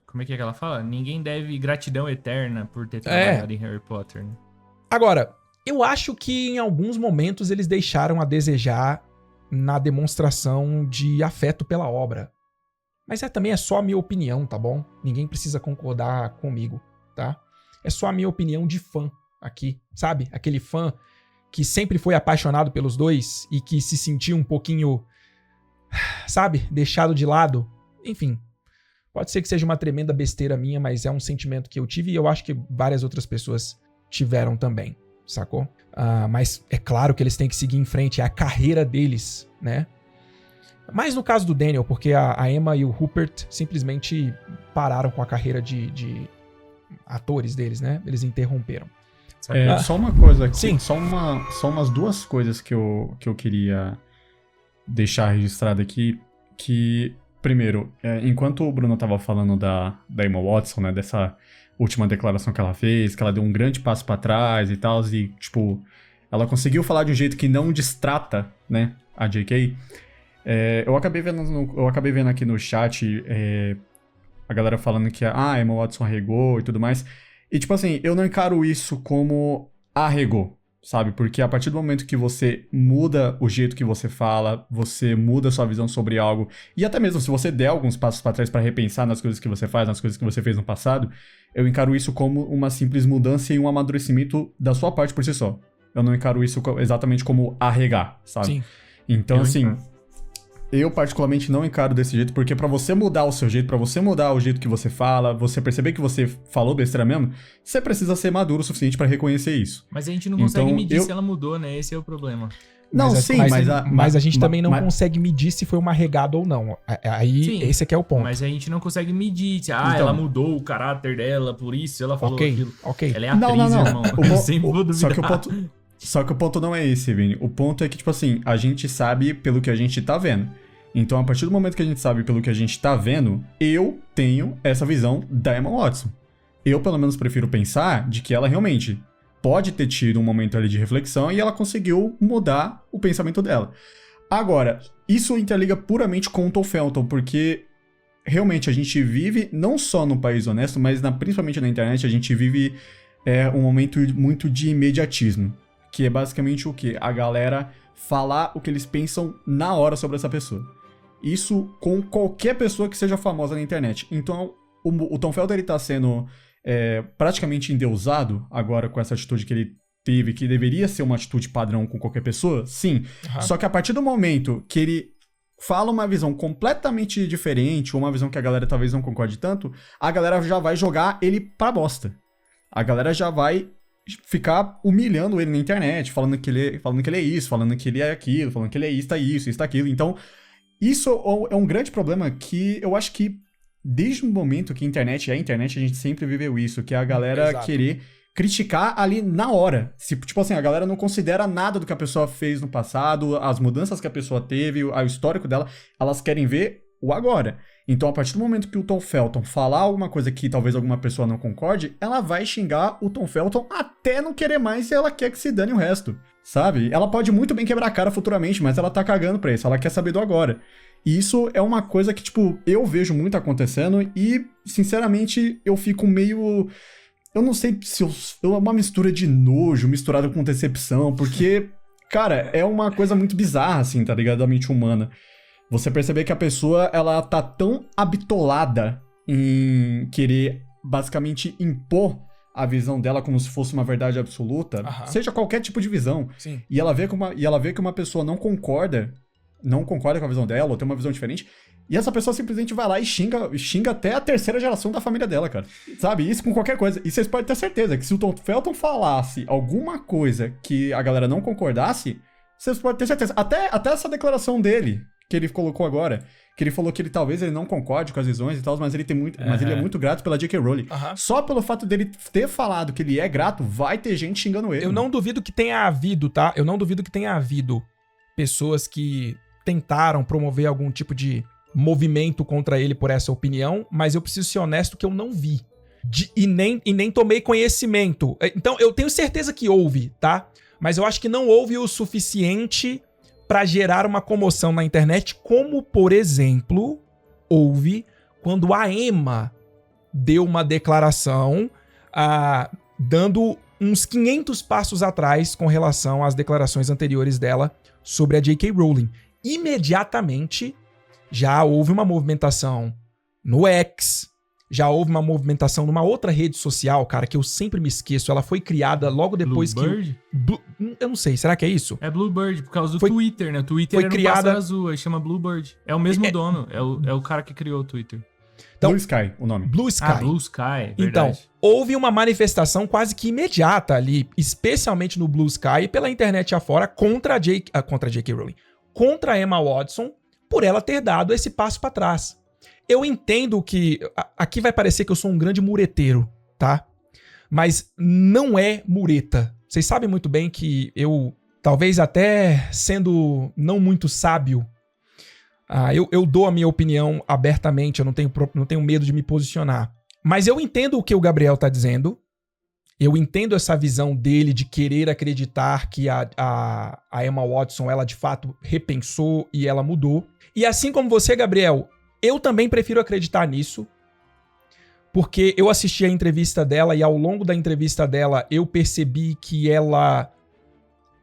como é que ela fala? Ninguém deve gratidão eterna por ter trabalhado em Harry Potter, né? Agora, eu acho que em alguns momentos eles deixaram a desejar na demonstração de afeto pela obra. Mas também é só a minha opinião, tá bom? Ninguém precisa concordar comigo, tá? É só a minha opinião de fã aqui, sabe? Aquele fã que sempre foi apaixonado pelos dois e que se sentiu um pouquinho, sabe? Deixado de lado. Enfim, pode ser que seja uma tremenda besteira minha, mas é um sentimento que eu tive e eu acho que várias outras pessoas tiveram também, sacou? Mas é claro que eles têm que seguir em frente, é a carreira deles, né? Mais no caso do Daniel, porque a Emma e o Rupert simplesmente pararam com a carreira de atores deles, né? Eles interromperam. Só uma coisa aqui, sim. Só umas duas coisas que eu queria deixar registrado aqui, que primeiro, enquanto o Bruno tava falando da Emma Watson, né, dessa última declaração que ela fez, que ela deu um grande passo pra trás e tal, e, tipo, ela conseguiu falar de um jeito que não distrata, né, a J.K., eu acabei vendo aqui no chat a galera falando que a Emma Watson arregou e tudo mais, e, tipo assim, eu não encaro isso como arregou, sabe? Porque a partir do momento que você muda o jeito que você fala, você muda a sua visão sobre algo, e até mesmo se você der alguns passos pra trás pra repensar nas coisas que você faz, nas coisas que você fez no passado, eu encaro isso como uma simples mudança e um amadurecimento da sua parte por si só. Eu não encaro isso exatamente como arregar, sabe? Sim. Então, assim, eu particularmente não encaro desse jeito, porque pra você mudar o seu jeito, pra você mudar o jeito que você fala, você perceber que você falou besteira mesmo, você precisa ser maduro o suficiente pra reconhecer isso. Mas a gente não consegue medir se ela mudou, né? Esse é o problema. Não, mas a gente também não consegue medir se foi uma regada ou não. Aí, sim, esse aqui é o ponto. Mas a gente não consegue medir. Ela mudou o caráter dela, por isso ela falou aquilo. Ok. Ela é atriz, irmão. Eu sempre vou duvidar. Só que o ponto não é esse, Vini. O ponto é que, tipo assim, a gente sabe pelo que a gente tá vendo. Então, a partir do momento que a gente sabe pelo que a gente tá vendo, eu tenho essa visão da Emma Watson. Eu, pelo menos, prefiro pensar de que ela realmente pode ter tido um momento ali de reflexão e ela conseguiu mudar o pensamento dela. Agora, isso interliga puramente com o Tom Felton, porque realmente a gente vive, não só num país honesto, mas principalmente na internet, a gente vive um momento muito de imediatismo. Que é basicamente o quê? A galera falar o que eles pensam na hora sobre essa pessoa. Isso com qualquer pessoa que seja famosa na internet. Então, o Tom Felton, ele tá sendo praticamente endeusado agora com essa atitude que ele teve, que deveria ser uma atitude padrão com qualquer pessoa, sim. Uhum. Só que a partir do momento que ele fala uma visão completamente diferente, ou uma visão que a galera talvez não concorde tanto, a galera já vai jogar ele pra bosta. A galera já vai ficar humilhando ele na internet, falando que ele é isso, falando que ele é aquilo, falando que ele é isso, aquilo. Então, isso é um grande problema que eu acho que desde o momento que a internet a gente sempre viveu isso, que é a galera querer criticar ali na hora. Tipo assim, a galera não considera nada do que a pessoa fez no passado, as mudanças que a pessoa teve, o histórico dela, elas querem ver o agora. Então, a partir do momento que o Tom Felton falar alguma coisa que talvez alguma pessoa não concorde, ela vai xingar o Tom Felton até não querer mais e ela quer que se dane o resto, sabe? Ela pode muito bem quebrar a cara futuramente, mas ela tá cagando pra isso, ela quer saber do agora. E isso é uma coisa que, tipo, eu vejo muito acontecendo e, sinceramente, eu fico meio... Eu não sei se é uma mistura de nojo misturada com decepção, porque, cara, é uma coisa muito bizarra, assim, tá ligado? Da mente humana. Você perceber que a pessoa, ela tá tão habitolada em querer, basicamente, impor a visão dela como se fosse uma verdade absoluta, seja qualquer tipo de visão. Sim. E ela vê que uma pessoa não concorda com a visão dela, ou tem uma visão diferente, e essa pessoa simplesmente vai lá e xinga até a terceira geração da família dela, cara. Sabe? Isso com qualquer coisa. E vocês podem ter certeza que se o Tom Felton falasse alguma coisa que a galera não concordasse, vocês podem ter certeza. Até essa declaração dele, que ele colocou agora, que ele falou que talvez ele não concorde com as visões e tal, mas ele é muito grato pela J.K. Rowling. Só pelo fato dele ter falado que ele é grato, vai ter gente xingando ele. Eu não duvido que tenha havido, tá? Eu não duvido que tenha havido pessoas que tentaram promover algum tipo de movimento contra ele por essa opinião, mas eu preciso ser honesto que eu não vi. E nem tomei conhecimento. Então, eu tenho certeza que houve, tá? Mas eu acho que não houve o suficiente para gerar uma comoção na internet, como, por exemplo, houve quando a Emma deu uma declaração dando uns 500 passos atrás com relação às declarações anteriores dela sobre a J.K. Rowling. Imediatamente, já houve uma movimentação no X, já houve uma movimentação numa outra rede social, cara, que eu sempre me esqueço. Ela foi criada logo depois Bluebird? Eu não sei, será que é isso? É Bluebird, por causa do Twitter, né? O Twitter foi criada azul, aí chama Bluebird. É o mesmo dono, é o cara que criou o Twitter. Então, Blue Sky, o nome. Blue Sky. Blue Sky, verdade. Então, houve uma manifestação quase que imediata ali, especialmente no Blue Sky, pela internet afora, contra a J.K. Rowling. Contra a Emma Watson, por ela ter dado esse passo pra trás. Eu entendo que... Aqui vai parecer que eu sou um grande mureteiro, tá? Mas não é mureta. Vocês sabem muito bem que eu, talvez até sendo não muito sábio, Eu dou a minha opinião abertamente, eu não tenho medo de me posicionar. Mas eu entendo o que o Gabriel tá dizendo. Eu entendo essa visão dele de querer acreditar que a Emma Watson, ela de fato repensou e ela mudou. E assim como você, Gabriel, eu também prefiro acreditar nisso. Porque eu assisti a entrevista dela e ao longo da entrevista dela eu percebi que ela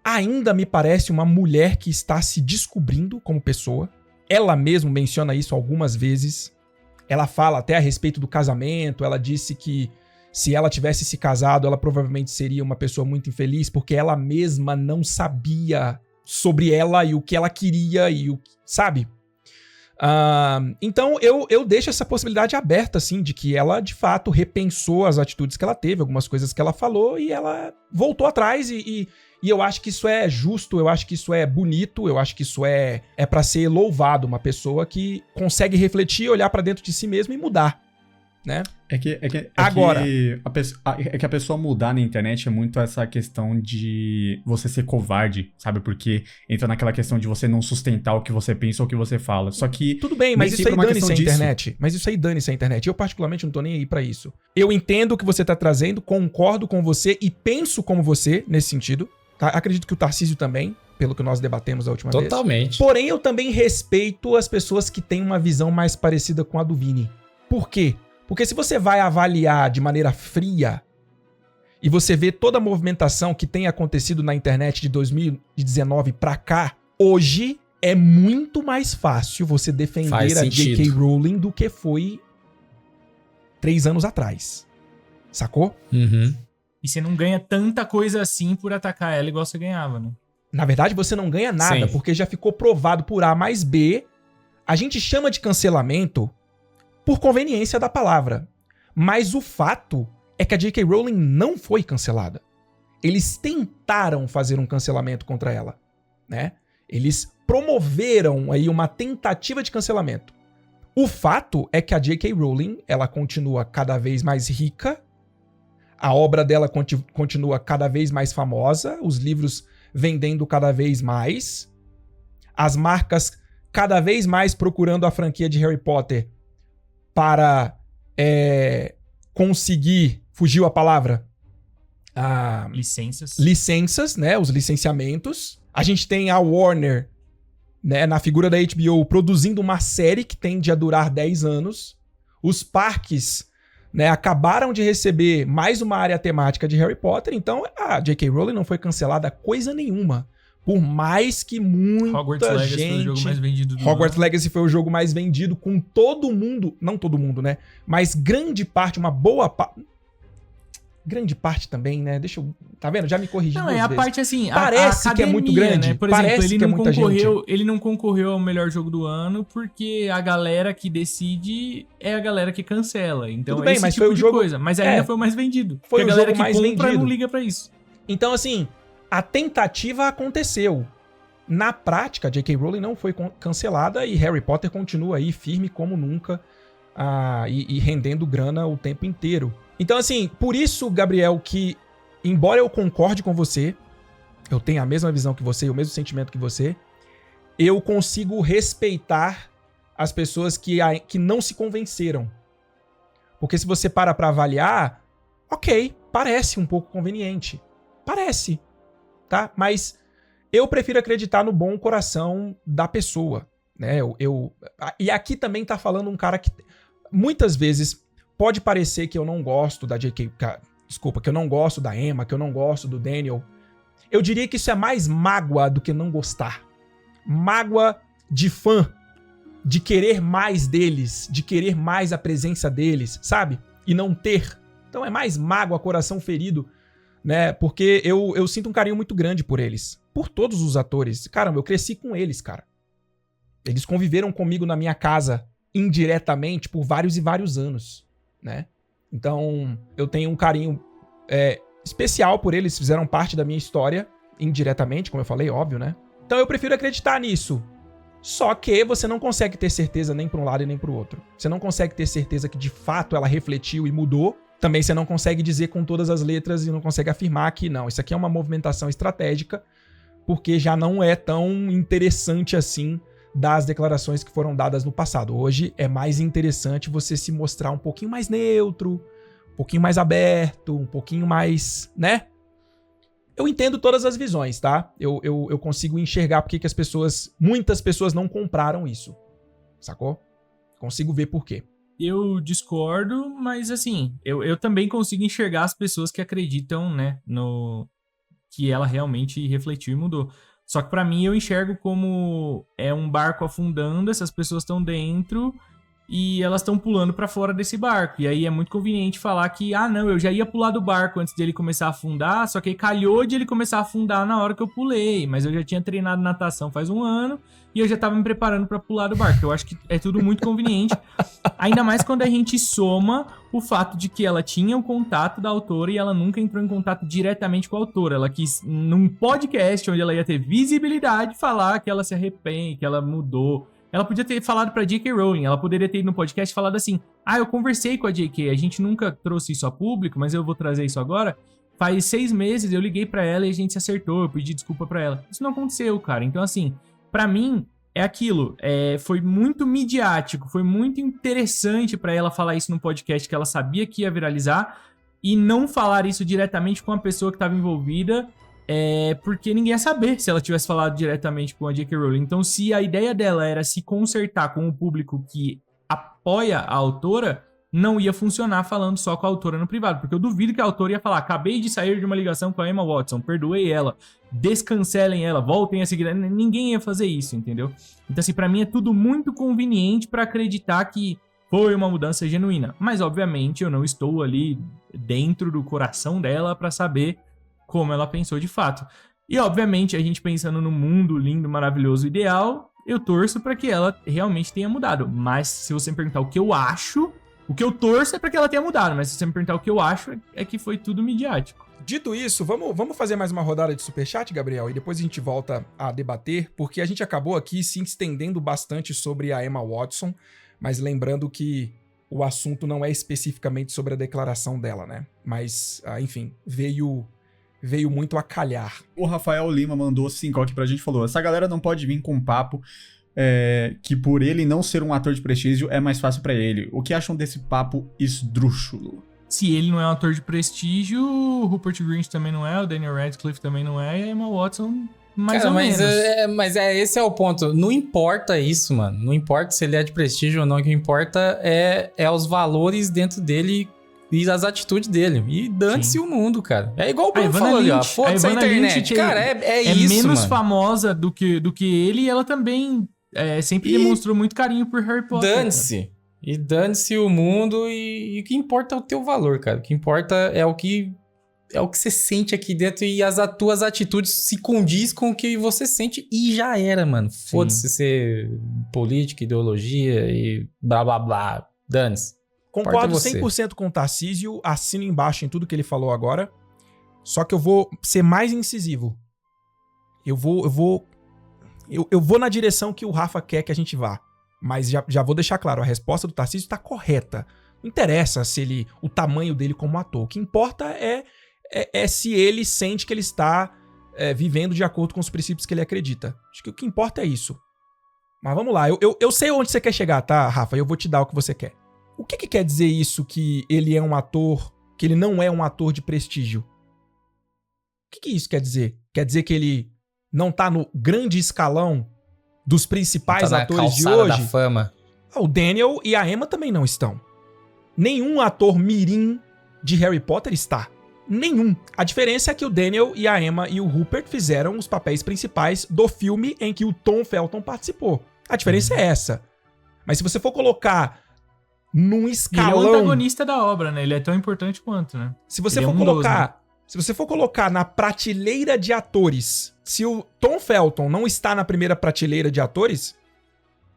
ainda me parece uma mulher que está se descobrindo como pessoa. Ela mesma menciona isso algumas vezes. Ela fala até a respeito do casamento. Ela disse que se ela tivesse se casado, ela provavelmente seria uma pessoa muito infeliz, porque ela mesma não sabia sobre ela e o que ela queria e o sabe? Então eu deixo essa possibilidade aberta, assim, de que ela de fato repensou as atitudes que ela teve, algumas coisas que ela falou e ela voltou atrás e eu acho que isso é justo, eu acho que isso é bonito, eu acho que isso é pra ser louvado, uma pessoa que consegue refletir, olhar pra dentro de si mesma e mudar, né? Agora, que a pessoa mudar na internet é muito essa questão de você ser covarde, sabe? Porque entra naquela questão de você não sustentar o que você pensa ou o que você fala. Só que... Tudo bem, mas isso aí dane-se a internet. Mas isso aí dane-se a internet. Eu particularmente não tô nem aí pra isso. Eu entendo o que você tá trazendo, concordo com você e penso como você nesse sentido. Tá? Acredito que o Tarcísio também, pelo que nós debatemos a última vez. Totalmente. Porém, eu também respeito as pessoas que têm uma visão mais parecida com a do Vini. Por quê? Porque se você vai avaliar de maneira fria e você vê toda a movimentação que tem acontecido na internet de 2019 pra cá, hoje é muito mais fácil você defender a J.K. Rowling do que foi 3 anos atrás. Sacou? Uhum. E você não ganha tanta coisa assim por atacar ela igual você ganhava, né? Na verdade, você não ganha nada, porque já ficou provado por A mais B. A gente chama de cancelamento por conveniência da palavra. Mas o fato é que a J.K. Rowling não foi cancelada. Eles tentaram fazer um cancelamento contra ela, né? Eles promoveram aí uma tentativa de cancelamento. O fato é que a J.K. Rowling, ela continua cada vez mais rica, a obra dela continua cada vez mais famosa, os livros vendendo cada vez mais, as marcas cada vez mais procurando a franquia de Harry Potter para conseguir, fugiu a palavra? Licenças, né? Os licenciamentos. A gente tem a Warner, né, na figura da HBO, produzindo uma série que tende a durar 10 anos. Os parques, né, acabaram de receber mais uma área temática de Harry Potter. Então, a J.K. Rowling não foi cancelada coisa nenhuma. Por mais que muita Hogwarts Legacy foi o jogo mais vendido do Hogwarts ano. Legacy foi o jogo mais vendido, com todo mundo, não todo mundo, né? Mas grande parte, uma boa parte. Grande parte também, né? Deixa eu. Tá vendo? Já me corrigi duas vezes. Não, é a parte assim. Parece a que é muito grande. Né? Por Parece exemplo, que é muita gente. Ele não concorreu ao melhor jogo do ano porque a galera que decide é a galera que cancela. Então, tudo bem, esse mas tipo foi o de jogo. Coisa. Mas ainda foi o mais vendido. Foi a o galera jogo que mais compra vendido. não liga pra isso. Então, assim, a tentativa aconteceu. Na prática, J.K. Rowling não foi cancelada e Harry Potter continua aí firme como nunca e rendendo grana o tempo inteiro. Então, assim, por isso, Gabriel, que embora eu concorde com você, eu tenho a mesma visão que você, o mesmo sentimento que você, eu consigo respeitar as pessoas que não se convenceram. Porque se você para pra avaliar, ok, parece um pouco conveniente. Parece, tá? Mas eu prefiro acreditar no bom coração da pessoa, né? E aqui também tá falando um cara que muitas vezes pode parecer que eu não gosto da J.K. Desculpa, que eu não gosto da Emma, que eu não gosto do Daniel. Eu diria que isso é mais mágoa do que não gostar. Mágoa de fã, de querer mais deles, de querer mais a presença deles, sabe? E não ter. Então é mais mágoa, coração ferido, né? Porque eu sinto um carinho muito grande por eles. Por todos os atores. Caramba, eu cresci com eles, cara. Eles conviveram comigo na minha casa indiretamente por vários e vários anos, né? Então, eu tenho um carinho especial por eles, fizeram parte da minha história indiretamente, como eu falei, óbvio, né? Então eu prefiro acreditar nisso. Só que você não consegue ter certeza nem para um lado e nem para o outro. Você não consegue ter certeza que de fato ela refletiu e mudou. Também você não consegue dizer com todas as letras e não consegue afirmar que não, isso aqui é uma movimentação estratégica, porque já não é tão interessante assim das declarações que foram dadas no passado. Hoje é mais interessante você se mostrar um pouquinho mais neutro, um pouquinho mais aberto, um pouquinho mais, né? Eu entendo todas as visões, tá? Eu consigo enxergar porque que muitas pessoas não compraram isso, sacou? Consigo ver por quê. Eu discordo, mas assim, eu também consigo enxergar as pessoas que acreditam, né, que ela realmente refletiu e mudou. Só que pra mim eu enxergo como é um barco afundando, essas pessoas estão dentro e elas estão pulando pra fora desse barco. E aí é muito conveniente falar que, não, eu já ia pular do barco antes dele começar a afundar, só que aí calhou de ele começar a afundar na hora que eu pulei. Mas eu já tinha treinado natação faz 1 ano e eu já tava me preparando pra pular do barco. Eu acho que é tudo muito conveniente. Ainda mais quando a gente soma o fato de que ela tinha o contato da autora e ela nunca entrou em contato diretamente com a autora. Ela quis, num podcast onde ela ia ter visibilidade, falar que ela se arrepende, que ela mudou. Ela podia ter falado pra J.K. Rowling, ela poderia ter ido no podcast e falado assim, eu conversei com a J.K., a gente nunca trouxe isso a público, mas eu vou trazer isso agora. Faz 6 meses eu liguei pra ela e a gente se acertou, eu pedi desculpa pra ela. Isso não aconteceu, cara. Então, assim, pra mim, é aquilo. Foi muito midiático, foi muito interessante pra ela falar isso no podcast que ela sabia que ia viralizar e não falar isso diretamente com a pessoa que tava envolvida, porque ninguém ia saber se ela tivesse falado diretamente com a J.K. Rowling. Então, se a ideia dela era se consertar com o público que apoia a autora, não ia funcionar falando só com a autora no privado. Porque eu duvido que a autora ia falar, acabei de sair de uma ligação com a Emma Watson, perdoei ela, descancelem ela, voltem a seguir. Ninguém ia fazer isso, entendeu? Então, assim, pra mim é tudo muito conveniente pra acreditar que foi uma mudança genuína. Mas, obviamente, eu não estou ali dentro do coração dela pra saber como ela pensou de fato. E, obviamente, a gente pensando no mundo lindo, maravilhoso, ideal, eu torço pra que ela realmente tenha mudado. Mas, se você me perguntar o que eu acho, o que eu torço é pra que ela tenha mudado. Mas, se você me perguntar o que eu acho, é que foi tudo midiático. Dito isso, vamos fazer mais uma rodada de superchat, Gabriel? E depois a gente volta a debater, porque a gente acabou aqui se estendendo bastante sobre a Emma Watson, mas lembrando que o assunto não é especificamente sobre a declaração dela, né? Mas, enfim, veio muito a calhar. O Rafael Lima mandou 5 aqui pra gente e falou, essa galera não pode vir com um papo que por ele não ser um ator de prestígio é mais fácil pra ele. O que acham desse papo esdrúxulo? Se ele não é um ator de prestígio, o Rupert Grint também não é, o Daniel Radcliffe também não é, e a Emma Watson mais ou menos. Mas esse é o ponto. Não importa isso, mano. Não importa se ele é de prestígio ou não. O que importa é os valores dentro dele e as atitudes dele. E dane-se o mundo, cara. É igual o Bruno falou ali, ó. Foda-se a internet. Cara, é isso, menos mano. Famosa do que ele, e ela também sempre demonstrou muito carinho por Harry Potter. Dane-se. E dane-se o mundo e o que importa é o teu valor, cara. O que importa é o que você sente aqui dentro e as tuas atitudes se condiz com o que você sente e já era, mano. Foda-se ser política, ideologia e blá blá blá. Dane-se. Concordo 100% com o Tarcísio, assino embaixo em tudo que ele falou agora, só que eu vou ser mais incisivo. Eu vou na direção que o Rafa quer que a gente vá, mas já vou deixar claro, a resposta do Tarcísio está correta. Não interessa o tamanho dele como ator, o que importa é se ele sente que ele está vivendo de acordo com os princípios que ele acredita. Acho que o que importa é isso. Mas vamos lá, eu sei onde você quer chegar, tá, Rafa? Eu vou te dar o que você quer. O que quer dizer isso que ele é um ator, que ele não é um ator de prestígio? O que isso quer dizer? Quer dizer que ele não tá no grande escalão dos principais atores de hoje? Da fama. O Daniel e a Emma também não estão. Nenhum ator mirim de Harry Potter está. Nenhum. A diferença é que o Daniel e a Emma e o Rupert fizeram os papéis principais do filme em que o Tom Felton participou. A diferença é essa. Mas se você for colocar num escalão... Ele é o antagonista da obra, né? Ele é tão importante quanto, né? Se você for colocar na prateleira de atores, se o Tom Felton não está na primeira prateleira de atores,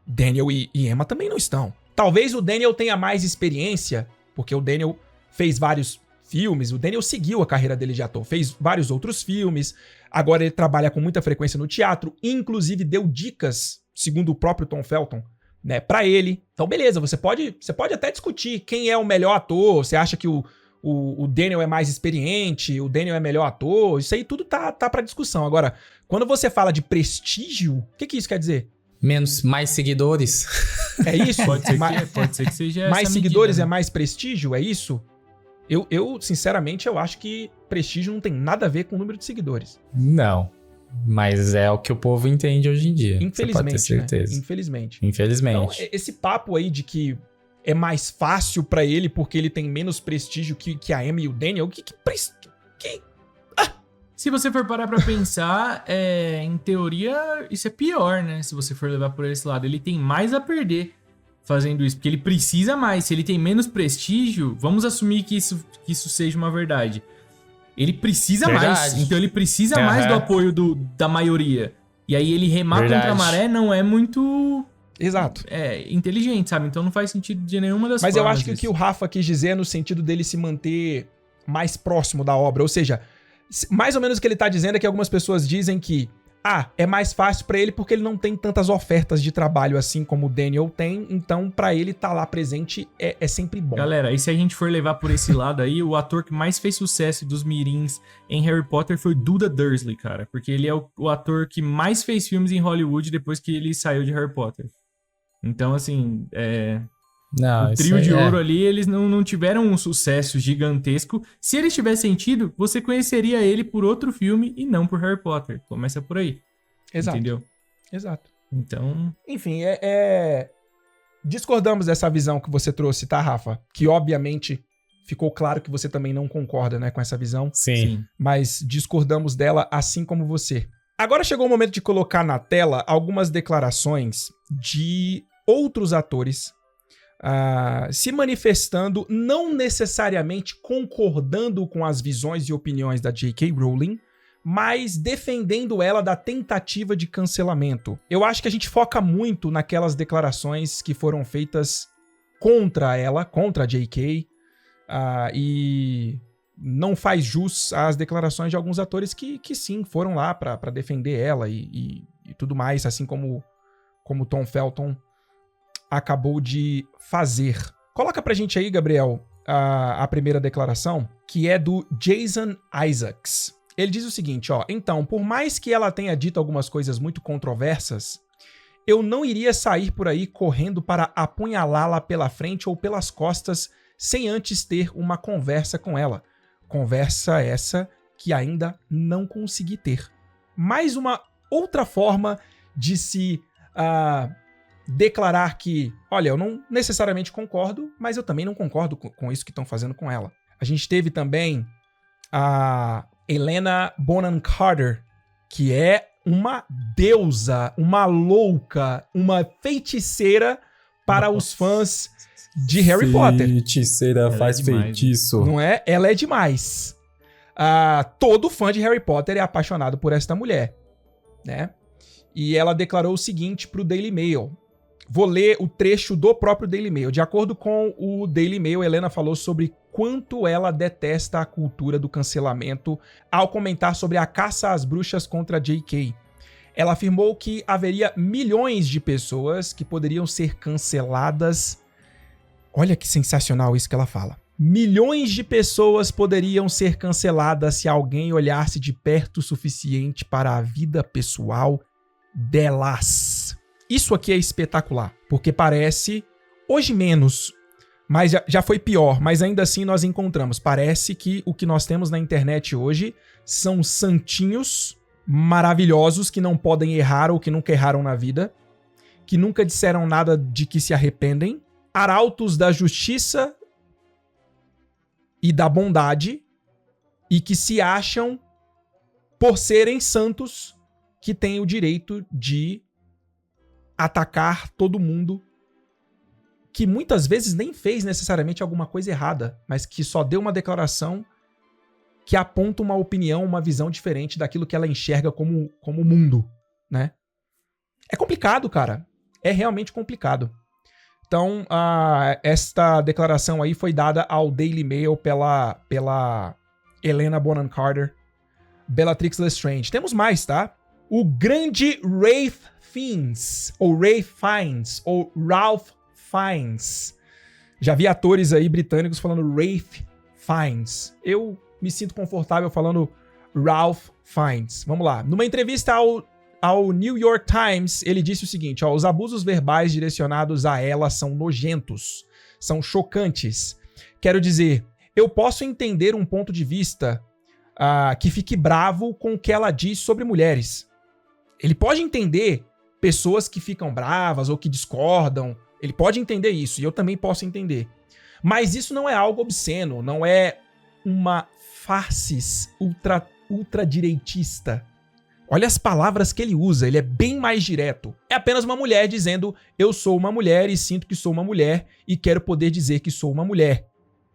Daniel e Emma também não estão. Talvez o Daniel tenha mais experiência, porque o Daniel fez vários filmes, o Daniel seguiu a carreira dele de ator, fez vários outros filmes, agora ele trabalha com muita frequência no teatro, inclusive deu dicas, segundo o próprio Tom Felton, né, pra ele. Então, beleza, você pode até discutir quem é o melhor ator, você acha que o Daniel é mais experiente, o Daniel é melhor ator, isso aí tudo tá pra discussão. Agora, quando você fala de prestígio, o que isso quer dizer? Mais seguidores. É isso? Pode ser que seja mais essa seguidores medida, é né? mais prestígio? É isso? Eu, sinceramente, eu acho que prestígio não tem nada a ver com o número de seguidores. Não. Mas é o que o povo entende hoje em dia. Infelizmente, você pode ter certeza. né? Infelizmente. Infelizmente. Então, esse papo aí de que é mais fácil pra ele porque ele tem menos prestígio que a Amy e o Daniel, que Se você for parar pra pensar, em teoria, isso é pior, né? Se você for levar por esse lado. Ele tem mais a perder fazendo isso, porque ele precisa mais. Se ele tem menos prestígio, vamos assumir que isso seja uma verdade. Ele precisa mais, então ele precisa mais do apoio da maioria. E aí ele remar contra a maré não é muito... Exato. Inteligente, sabe? Então não faz sentido de nenhuma das Mas formas. eu acho que o que o Rafa quis dizer é no sentido dele se manter mais próximo da obra. Ou seja, mais ou menos o que ele tá dizendo é que algumas pessoas dizem que é mais fácil pra ele porque ele não tem tantas ofertas de trabalho assim como o Daniel tem, então pra ele tá lá presente é sempre bom. Galera, e se a gente for levar por esse lado aí, o ator que mais fez sucesso dos mirins em Harry Potter foi Duda Dursley, cara, porque ele é o ator que mais fez filmes em Hollywood depois que ele saiu de Harry Potter. Então, assim, o trio de ouro ali, eles não tiveram um sucesso gigantesco. Se eles tivessem tido, você conheceria ele por outro filme e não por Harry Potter. Começa por aí. Exato. Entendeu? Exato. Então... Enfim, discordamos dessa visão que você trouxe, tá, Rafa? Que, obviamente, ficou claro que você também não concorda, né, com essa visão. Sim. Mas discordamos dela assim como você. Agora chegou o momento de colocar na tela algumas declarações de outros atores se manifestando, não necessariamente concordando com as visões e opiniões da J.K. Rowling, mas defendendo ela da tentativa de cancelamento. Eu acho que a gente foca muito naquelas declarações que foram feitas contra ela, contra a J.K., e não faz jus às declarações de alguns atores que sim, foram lá pra defender ela e tudo mais, assim como Tom Felton acabou de fazer. Coloca pra gente aí, Gabriel, a primeira declaração, que é do Jason Isaacs. Ele diz o seguinte, então, por mais que ela tenha dito algumas coisas muito controversas, eu não iria sair por aí correndo para apunhalá-la pela frente ou pelas costas sem antes ter uma conversa com ela. Conversa essa que ainda não consegui ter. Mais uma outra forma de se declarar que, olha, eu não necessariamente concordo, mas eu também não concordo com isso que estão fazendo com ela. A gente teve também a Helena Bonham Carter, que é uma deusa, uma louca, uma feiticeira para os fãs de Harry Potter. Feiticeira faz feitiço. Não é? Ela é demais. Todo fã de Harry Potter é apaixonado por esta mulher, né? E ela declarou o seguinte pro Daily Mail. Vou ler o trecho do próprio Daily Mail. De acordo com o Daily Mail, Helena falou sobre quanto ela detesta a cultura do cancelamento ao comentar sobre a caça às bruxas contra J.K. Ela afirmou que haveria milhões de pessoas que poderiam ser canceladas. Olha que sensacional isso que ela fala. Milhões de pessoas poderiam ser canceladas se alguém olhasse de perto o suficiente para a vida pessoal delas. Isso aqui é espetacular, porque parece, hoje menos, mas já foi pior, mas ainda assim nós encontramos. Parece que o que nós temos na internet hoje são santinhos maravilhosos que não podem errar ou que nunca erraram na vida, que nunca disseram nada de que se arrependem, arautos da justiça e da bondade, e que se acham, por serem santos, que têm o direito de atacar todo mundo que muitas vezes nem fez necessariamente alguma coisa errada, mas que só deu uma declaração que aponta uma opinião, uma visão diferente daquilo que ela enxerga como mundo, né? É complicado, cara. É realmente complicado. Então, esta declaração aí foi dada ao Daily Mail pela Helena Bonham Carter, Bellatrix Lestrange. Temos mais, tá? O grande Ralph Fiennes, ou Ralph Fiennes, ou Ralph Fiennes. Já vi atores aí britânicos falando Ralph Fiennes. Eu me sinto confortável falando Ralph Fiennes. Vamos lá. Numa entrevista ao ao New York Times, ele disse o seguinte, ó, os abusos verbais direcionados a ela são nojentos, são chocantes. Quero dizer, eu posso entender um ponto de vista que fique bravo com o que ela diz sobre mulheres. Ele pode entender pessoas que ficam bravas ou que discordam. Ele pode entender isso, e eu também posso entender. Mas isso não é algo obsceno, não é uma farsis ultradireitista. Olha as palavras que ele usa, ele é bem mais direto. É apenas uma mulher dizendo, eu sou uma mulher e sinto que sou uma mulher e quero poder dizer que sou uma mulher.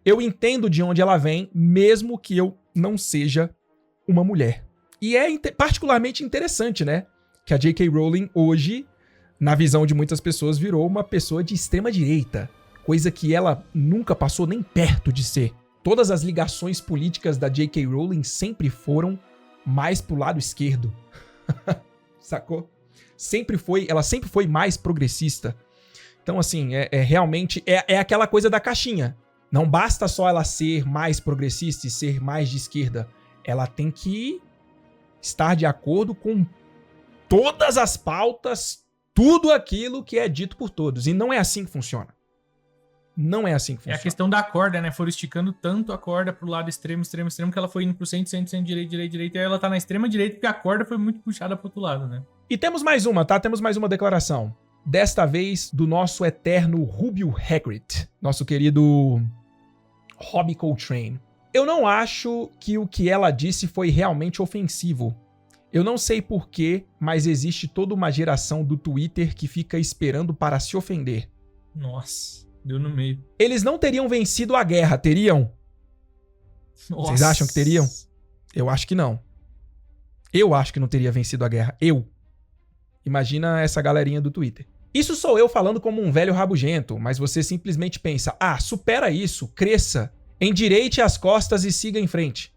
Eu entendo de onde ela vem, mesmo que eu não seja uma mulher. E é particularmente interessante, né? Que a J.K. Rowling hoje, na visão de muitas pessoas, virou uma pessoa de extrema direita. Coisa que ela nunca passou nem perto de ser. Todas as ligações políticas da J.K. Rowling sempre foram mais pro lado esquerdo. Sacou? Ela sempre foi mais progressista. Então, assim, realmente é aquela coisa da caixinha. Não basta só ela ser mais progressista e ser mais de esquerda. Ela tem que estar de acordo com todas as pautas, tudo aquilo que é dito por todos. E não é assim que funciona. Não é assim que funciona. É a questão da corda, né? Foram esticando tanto a corda pro lado extremo, que ela foi indo pro centro, direita, e aí ela tá na extrema direita porque a corda foi muito puxada pro outro lado, né? E temos mais uma, tá? Temos mais uma declaração. Desta vez, do nosso eterno Rubio Hagrid, nosso querido Robbie Coltrane. Eu não acho que o que ela disse foi realmente ofensivo. Eu não sei porquê, mas existe toda uma geração do Twitter que fica esperando para se ofender. Nossa... Deu no meio. Eles não teriam vencido a guerra, teriam? Nossa. Vocês acham que teriam? Eu acho que não. Eu acho que não teria vencido a guerra. Imagina essa galerinha do Twitter. Isso sou eu falando como um velho rabugento, mas você simplesmente pensa, supera isso, cresça, endireite as costas e siga em frente.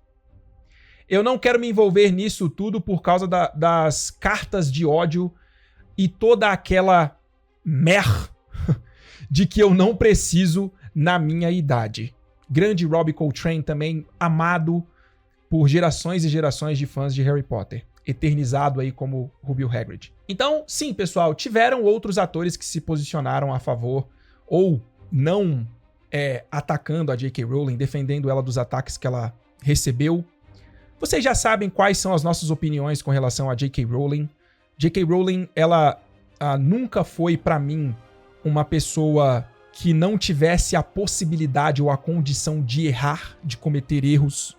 Eu não quero me envolver nisso tudo por causa das cartas de ódio e toda aquela merda de que eu não preciso na minha idade. Grande Robbie Coltrane também, amado por gerações e gerações de fãs de Harry Potter. Eternizado aí como Rubio Hagrid. Então, sim, pessoal, tiveram outros atores que se posicionaram a favor ou não atacando a J.K. Rowling, defendendo ela dos ataques que ela recebeu. Vocês já sabem quais são as nossas opiniões com relação a J.K. Rowling. J.K. Rowling, ela nunca foi, pra mim, uma pessoa que não tivesse a possibilidade ou a condição de errar, de cometer erros.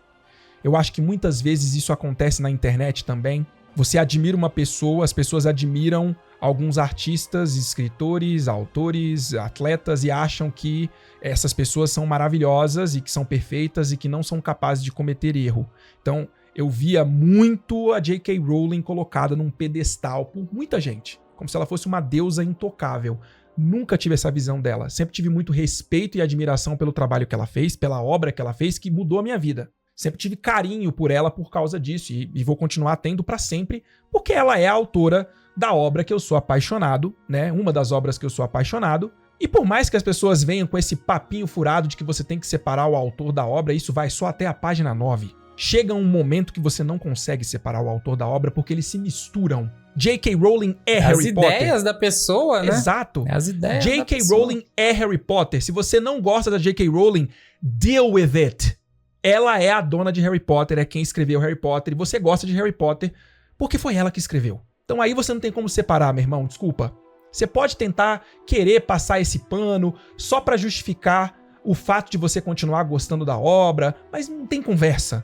Eu acho que muitas vezes isso acontece na internet também. Você admira uma pessoa, as pessoas admiram alguns artistas, escritores, autores, atletas e acham que essas pessoas são maravilhosas e que são perfeitas e que não são capazes de cometer erro. Então, eu via muito a J.K. Rowling colocada num pedestal por muita gente, como se ela fosse uma deusa intocável. Nunca tive essa visão dela. Sempre tive muito respeito e admiração pelo trabalho que ela fez, pela obra que ela fez, que mudou a minha vida. Sempre tive carinho por ela por causa disso e vou continuar tendo pra sempre, porque ela é a autora da obra que eu sou apaixonado, né? Uma das obras que eu sou apaixonado. E por mais que as pessoas venham com esse papinho furado de que você tem que separar o autor da obra, isso vai só até a página 9. Chega um momento que você não consegue separar o autor da obra porque eles se misturam. J.K. Rowling é Harry Potter. As ideias da pessoa, né? Exato. As ideias J.K. Rowling é Harry Potter. Se você não gosta da J.K. Rowling, deal with it. Ela é a dona de Harry Potter, é quem escreveu Harry Potter. E você gosta de Harry Potter porque foi ela que escreveu. Então aí você não tem como separar, meu irmão. Desculpa. Você pode tentar querer passar esse pano só pra justificar o fato de você continuar gostando da obra, mas não tem conversa.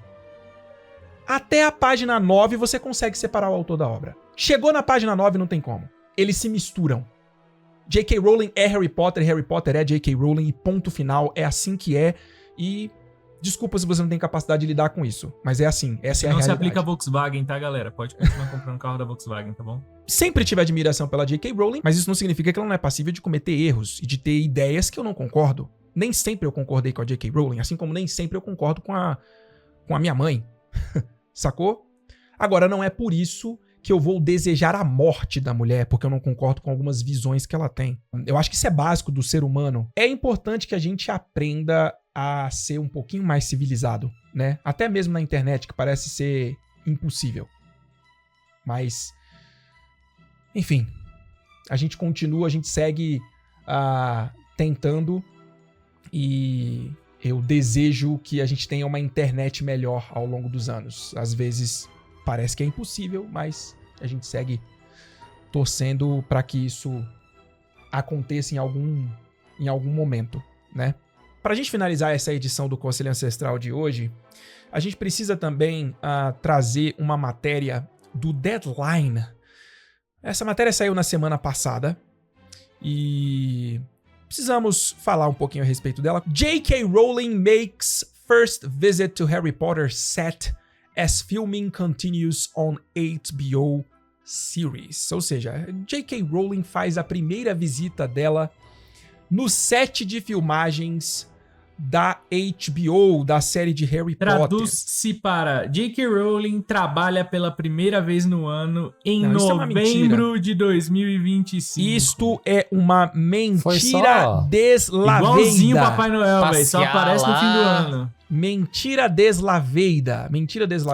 Até a página 9 você consegue separar o autor da obra. Chegou na página 9, não tem como. Eles se misturam. J.K. Rowling é Harry Potter é J.K. Rowling e ponto final. É assim que é. E desculpa se você não tem capacidade de lidar com isso, mas é assim. Essa é a realidade. Não se aplica a Volkswagen, tá, galera? Pode continuar comprando carro da Volkswagen, tá bom? Sempre tive admiração pela J.K. Rowling, mas isso não significa que ela não é passível de cometer erros e de ter ideias que eu não concordo. Nem sempre eu concordei com a J.K. Rowling, assim como nem sempre eu concordo com a minha mãe. Sacou? Agora, não é por isso que eu vou desejar a morte da mulher, porque eu não concordo com algumas visões que ela tem. Eu acho que isso é básico do ser humano. É importante que a gente aprenda a ser um pouquinho mais civilizado, né? Até mesmo na internet, que parece ser impossível. Mas Enfim, a gente continua, a gente segue tentando e eu desejo que a gente tenha uma internet melhor ao longo dos anos. Às vezes parece que é impossível, mas a gente segue torcendo para que isso aconteça em algum momento, né? Para a gente finalizar essa edição do Conselho Ancestral de hoje, a gente precisa também trazer uma matéria do Deadline. Essa matéria saiu na semana passada e precisamos falar um pouquinho a respeito dela. J.K. Rowling makes first visit to Harry Potter set as filming continues on HBO series. Ou seja, J.K. Rowling faz a primeira visita dela no set de filmagens da HBO, da série de Harry Potter. Traduz-se para J.K. Rowling trabalha pela primeira vez no ano em novembro de 2025. Isto é uma mentira deslaveida. Igualzinho Papai Noel, velho. Só aparece no fim do ano. Mentira deslaveida.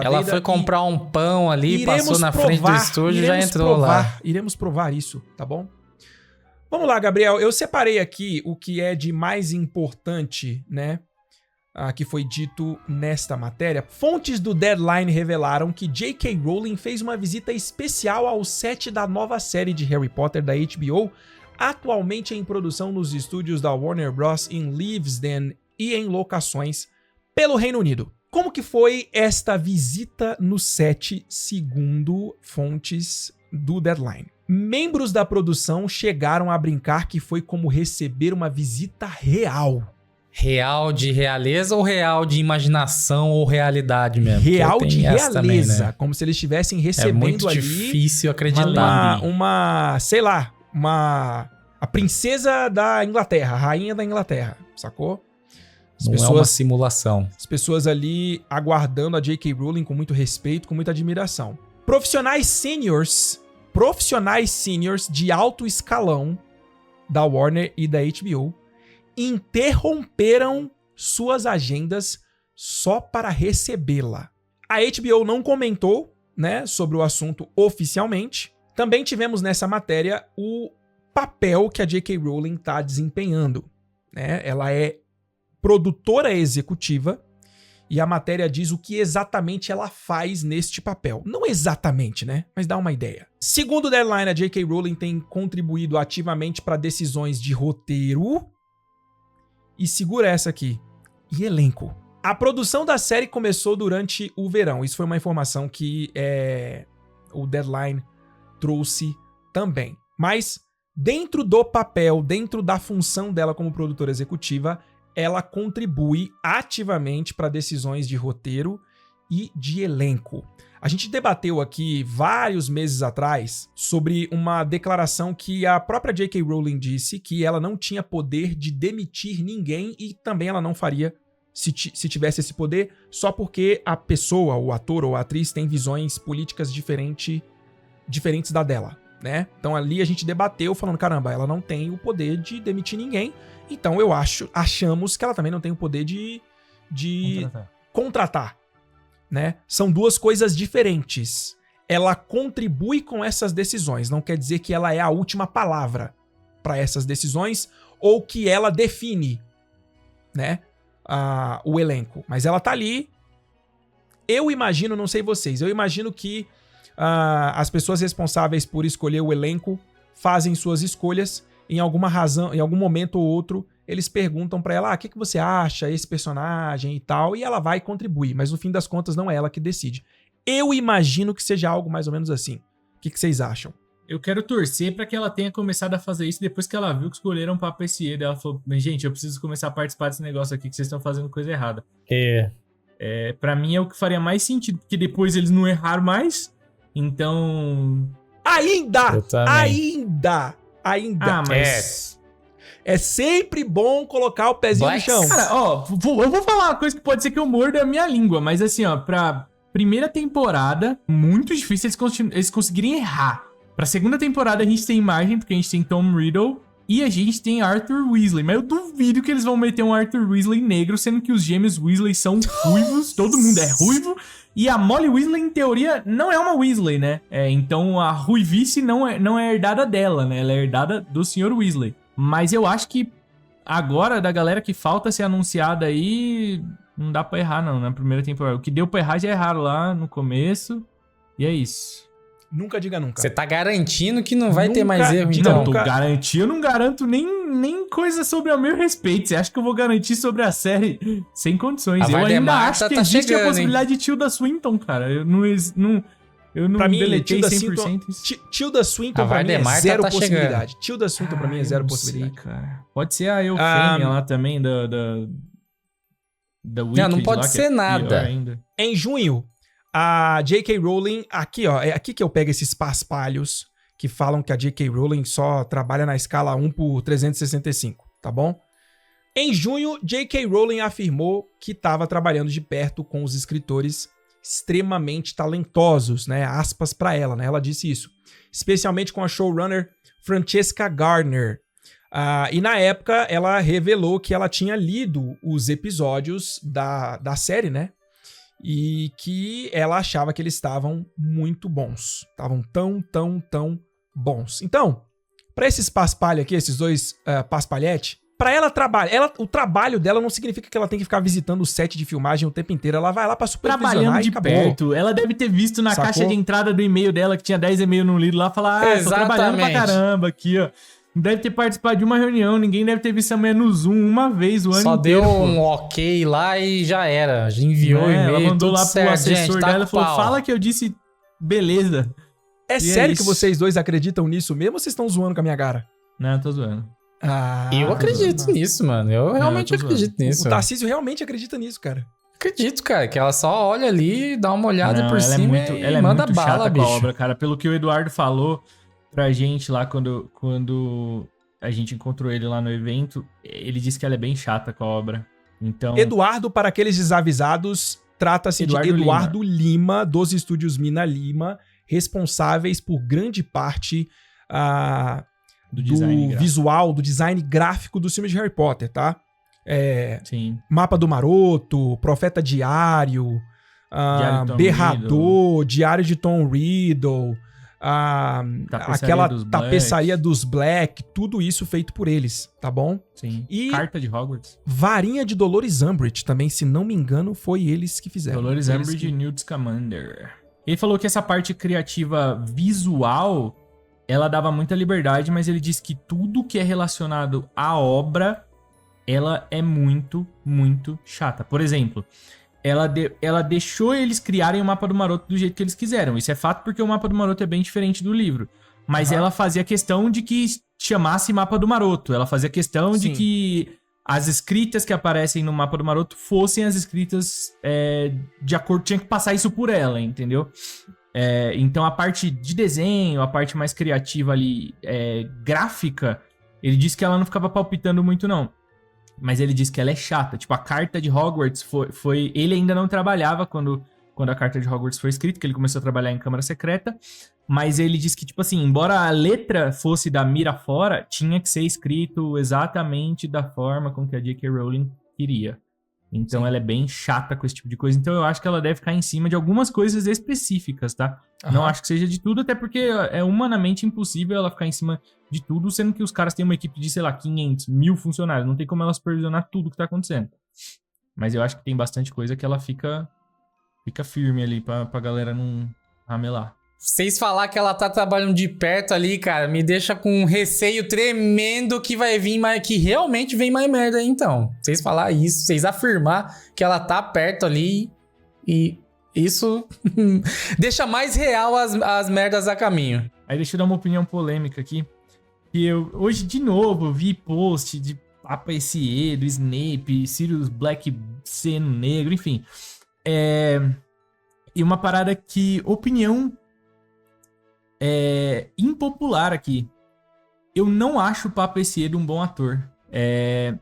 Ela foi comprar um pão ali, passou na frente do estúdio e já entrou lá. Iremos provar isso, tá bom? Vamos lá, Gabriel. Eu separei aqui o que é de mais importante, né? Que foi dito nesta matéria. Fontes do Deadline revelaram que J.K. Rowling fez uma visita especial ao set da nova série de Harry Potter da HBO, atualmente em produção nos estúdios da Warner Bros. Em Leavesden e em locações pelo Reino Unido. Como que foi esta visita no set, segundo fontes do Deadline? Membros da produção chegaram a brincar que foi como receber uma visita real. Real de realeza ou real de imaginação ou realidade mesmo? Real de realeza, também, né? como se eles estivessem recebendo ali... É muito difícil acreditar. A princesa da Inglaterra, a rainha da Inglaterra, sacou? Não é uma simulação. As pessoas ali aguardando a J.K. Rowling com muito respeito, com muita admiração. Profissionais seniors de alto escalão da Warner e da HBO interromperam suas agendas só para recebê-la. A HBO não comentou, né, sobre o assunto oficialmente. Também tivemos nessa matéria o papel que a J.K. Rowling está desempenhando, né? Ela é produtora executiva e a matéria diz o que exatamente ela faz neste papel. Não exatamente, né? Mas dá uma ideia. Segundo o Deadline, a J.K. Rowling tem contribuído ativamente para decisões de roteiro e segura essa aqui, e elenco. A produção da série começou durante o verão. Isso foi uma informação que o Deadline trouxe também. Mas dentro do papel, dentro da função dela como produtora executiva, ela contribui ativamente para decisões de roteiro e de elenco. A gente debateu aqui vários meses atrás sobre uma declaração que a própria J.K. Rowling disse que ela não tinha poder de demitir ninguém e também ela não faria se tivesse esse poder só porque a pessoa, o ator ou a atriz tem visões políticas diferentes da dela, né? Então ali a gente debateu falando, caramba, ela não tem o poder de demitir ninguém. Então achamos que ela também não tem o poder de contratar, né? São duas coisas diferentes. Ela contribui com essas decisões, não quer dizer que ela é a última palavra para essas decisões ou que ela define, né, o elenco. Mas ela tá ali. Eu imagino, não sei vocês, eu imagino que as pessoas responsáveis por escolher o elenco fazem suas escolhas. Em alguma razão, em algum momento ou outro, eles perguntam pra ela, o que você acha, esse personagem e tal, e ela vai contribuir, mas no fim das contas não é ela que decide. Eu imagino que seja algo mais ou menos assim. O que vocês acham? Eu quero torcer pra que ela tenha começado a fazer isso depois que ela viu que escolheram o Papacier. Ela falou, gente, eu preciso começar a participar desse negócio aqui que vocês estão fazendo coisa errada. Pra mim é o que faria mais sentido, porque depois eles não erraram mais, então... Ainda! Mas... É sempre bom colocar o pezinho no chão. Cara, eu vou falar uma coisa que pode ser que eu morda a minha língua, mas assim, pra primeira temporada, muito difícil eles conseguirem errar. Pra segunda temporada a gente tem margem, porque a gente tem Tom Riddle e a gente tem Arthur Weasley. Mas eu duvido que eles vão meter um Arthur Weasley negro, sendo que os gêmeos Weasley são ruivos, todo mundo é ruivo. E a Molly Weasley, em teoria, não é uma Weasley, né? Então a ruivice não é herdada dela, né? Ela é herdada do Sr. Weasley. Mas eu acho que agora, da galera que falta ser anunciada aí, não dá pra errar, não, na primeira temporada. O que deu pra errar já erraram lá no começo. E é isso. Nunca diga nunca. Você tá garantindo que não vai ter Nunca mais erro, diga então? Não, eu não garanto nem coisa sobre o meu respeito. Você acha que eu vou garantir sobre a série? Sem condições. A Eu ainda Vardemar acho que tá existe chegando, a possibilidade de Tilda Swinton, cara. Eu não Pra mim, deletei Tilda 100% isso. Tilda Swinton A pra mim é Vardemar zero tá possibilidade. Tilda Swinton pra mim é zero eu não possibilidade. sei, cara. Pode ser a Eufêmia lá também, da Wicked, não pode lá, que ser é nada. pior ainda. Em junho, a J.K. Rowling, aqui ó, é aqui que eu pego esses paspalhos que falam que a J.K. Rowling só trabalha na escala 1/365, tá bom? Em junho, J.K. Rowling afirmou que estava trabalhando de perto com os escritores extremamente talentosos, né? Aspas pra ela, né? Ela disse isso. Especialmente com a showrunner Francesca Gardner. E na época, ela revelou que ela tinha lido os episódios da série, né? E que ela achava que eles estavam muito bons. Estavam tão bons. Então, pra esses paspalhos aqui, esses dois paspalhete, pra ela trabalhar, o trabalho dela não significa que ela tem que ficar visitando o set de filmagem o tempo inteiro. Ela vai lá pra supervisionar Trabalhando de e acabou. perto. Ela deve ter visto na Sacou? caixa de entrada do e-mail dela, que tinha 10 e-mails no lido lá, falar, tô trabalhando pra caramba aqui, ó. Deve ter participado de uma reunião, ninguém deve ter visto essa mulher no Zoom uma vez o ano Só inteiro. deu um ok lá e já era. Já enviou o e-mail, Ela mandou tudo lá pro certo, assessor gente, tá dela e com falou, pau. fala que eu disse beleza. É E sério é que isso. vocês dois acreditam nisso mesmo ou vocês estão zoando com a minha cara? Não, eu tô zoando. Eu acredito nisso, mano. Eu realmente eu tô acredito nisso. O Tarcísio realmente acredita nisso, cara. Acredito, cara, que ela só olha ali, dá uma olhada Não, por ela cima ela e manda muito bala, chata bicho. com a obra, cara. Pelo que o Eduardo falou pra gente lá quando a gente encontrou ele lá no evento, ele disse que ela é bem chata com a obra. Então, Eduardo, para aqueles desavisados, trata-se de Eduardo Lima, dos estúdios Mina Lima, responsáveis por grande parte do do design gráfico. visual, do design gráfico dos filmes de Harry Potter, tá? Sim. Mapa do Maroto, Profeta Diário, Diário de Tom Berrador, Diário de Tom Riddle, aquela dos Black. tapeçaria dos Black, tudo isso feito por eles, tá bom? Sim. E Carta de Hogwarts. Varinha de Dolores Umbridge também, se não me engano, foi eles que fizeram. Dolores Foi eles Umbridge que- e Newt Scamander. Ele falou que essa parte criativa visual, ela dava muita liberdade, mas ele disse que tudo que é relacionado à obra, ela é muito chata. Por exemplo, ela deixou eles criarem o Mapa do Maroto do jeito que eles quiseram. Isso é fato porque o Mapa do Maroto é bem diferente do livro. Mas ela fazia questão de que chamasse Mapa do Maroto. Ela fazia questão de Sim. que as escritas que aparecem no Mapa do Maroto fossem as escritas de acordo... Tinha que passar isso por ela, entendeu? Então a parte de desenho, a parte mais criativa ali, gráfica, ele disse que ela não ficava palpitando muito, não. Mas ele disse que ela é chata. Tipo, a carta de Hogwarts foi... Ele ainda não trabalhava quando a carta de Hogwarts foi escrita, que ele começou a trabalhar em Câmara Secreta. Mas ele disse que, tipo assim, embora a letra fosse da mira fora, tinha que ser escrito exatamente da forma com que a J.K. Rowling queria. Então ela é bem chata com esse tipo de coisa. Então eu acho que ela deve ficar em cima de algumas coisas específicas, tá? Não acho que seja de tudo, até porque é humanamente impossível ela ficar em cima de tudo, sendo que os caras têm uma equipe de, sei lá, 500, 1000 funcionários. Não tem como ela supervisionar tudo que tá acontecendo. Mas eu acho que tem bastante coisa que ela fica firme ali pra galera não ramelar. Vocês falar que ela tá trabalhando de perto ali, cara, me deixa com um receio tremendo que vai vir mais, que realmente vem mais merda aí, então. Vocês falar isso, vocês afirmar que ela tá perto ali e isso deixa mais real as merdas a caminho. Aí deixa eu dar uma opinião polêmica aqui. Que eu, hoje, de novo, vi post de Papa SE, do Snape, Sirius Black sendo negro, enfim. E uma parada que... Opinião impopular aqui. Eu não acho o Papa SE um bom ator.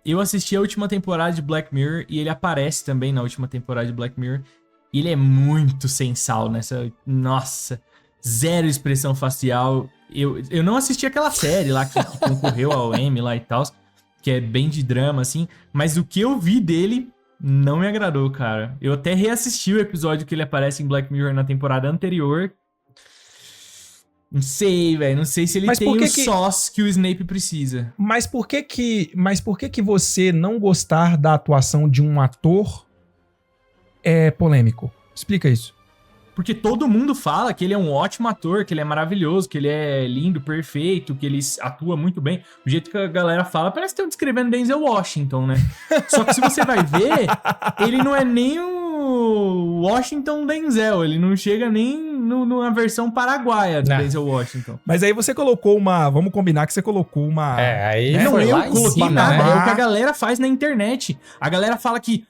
Eu assisti a última temporada de Black Mirror e ele aparece também na última temporada de Black Mirror. E ele é muito sem sal nessa... Nossa, zero expressão facial. Eu não assisti aquela série lá que concorreu ao Emmy lá e tal, que é bem de drama, assim. Mas o que eu vi dele Não me agradou, cara. Eu até reassisti o episódio que ele aparece em Black Mirror na temporada anterior. Não sei, velho. Não sei se ele tem o sauce que o Snape precisa. Mas por que você não gostar da atuação de um ator é polêmico? Explica isso. Porque todo mundo fala que ele é um ótimo ator, que ele é maravilhoso, que ele é lindo, perfeito, que ele atua muito bem. O jeito que a galera fala, parece que estão descrevendo Denzel Washington, né? Só que se você vai ver, ele não é nem o Washington Denzel, ele não chega nem na versão paraguaia do Denzel Washington. Mas aí você colocou uma... Vamos combinar que você colocou uma... Aí não, foi eu lá em coloquei cima, nada, né? é o que a galera faz na internet. A galera fala que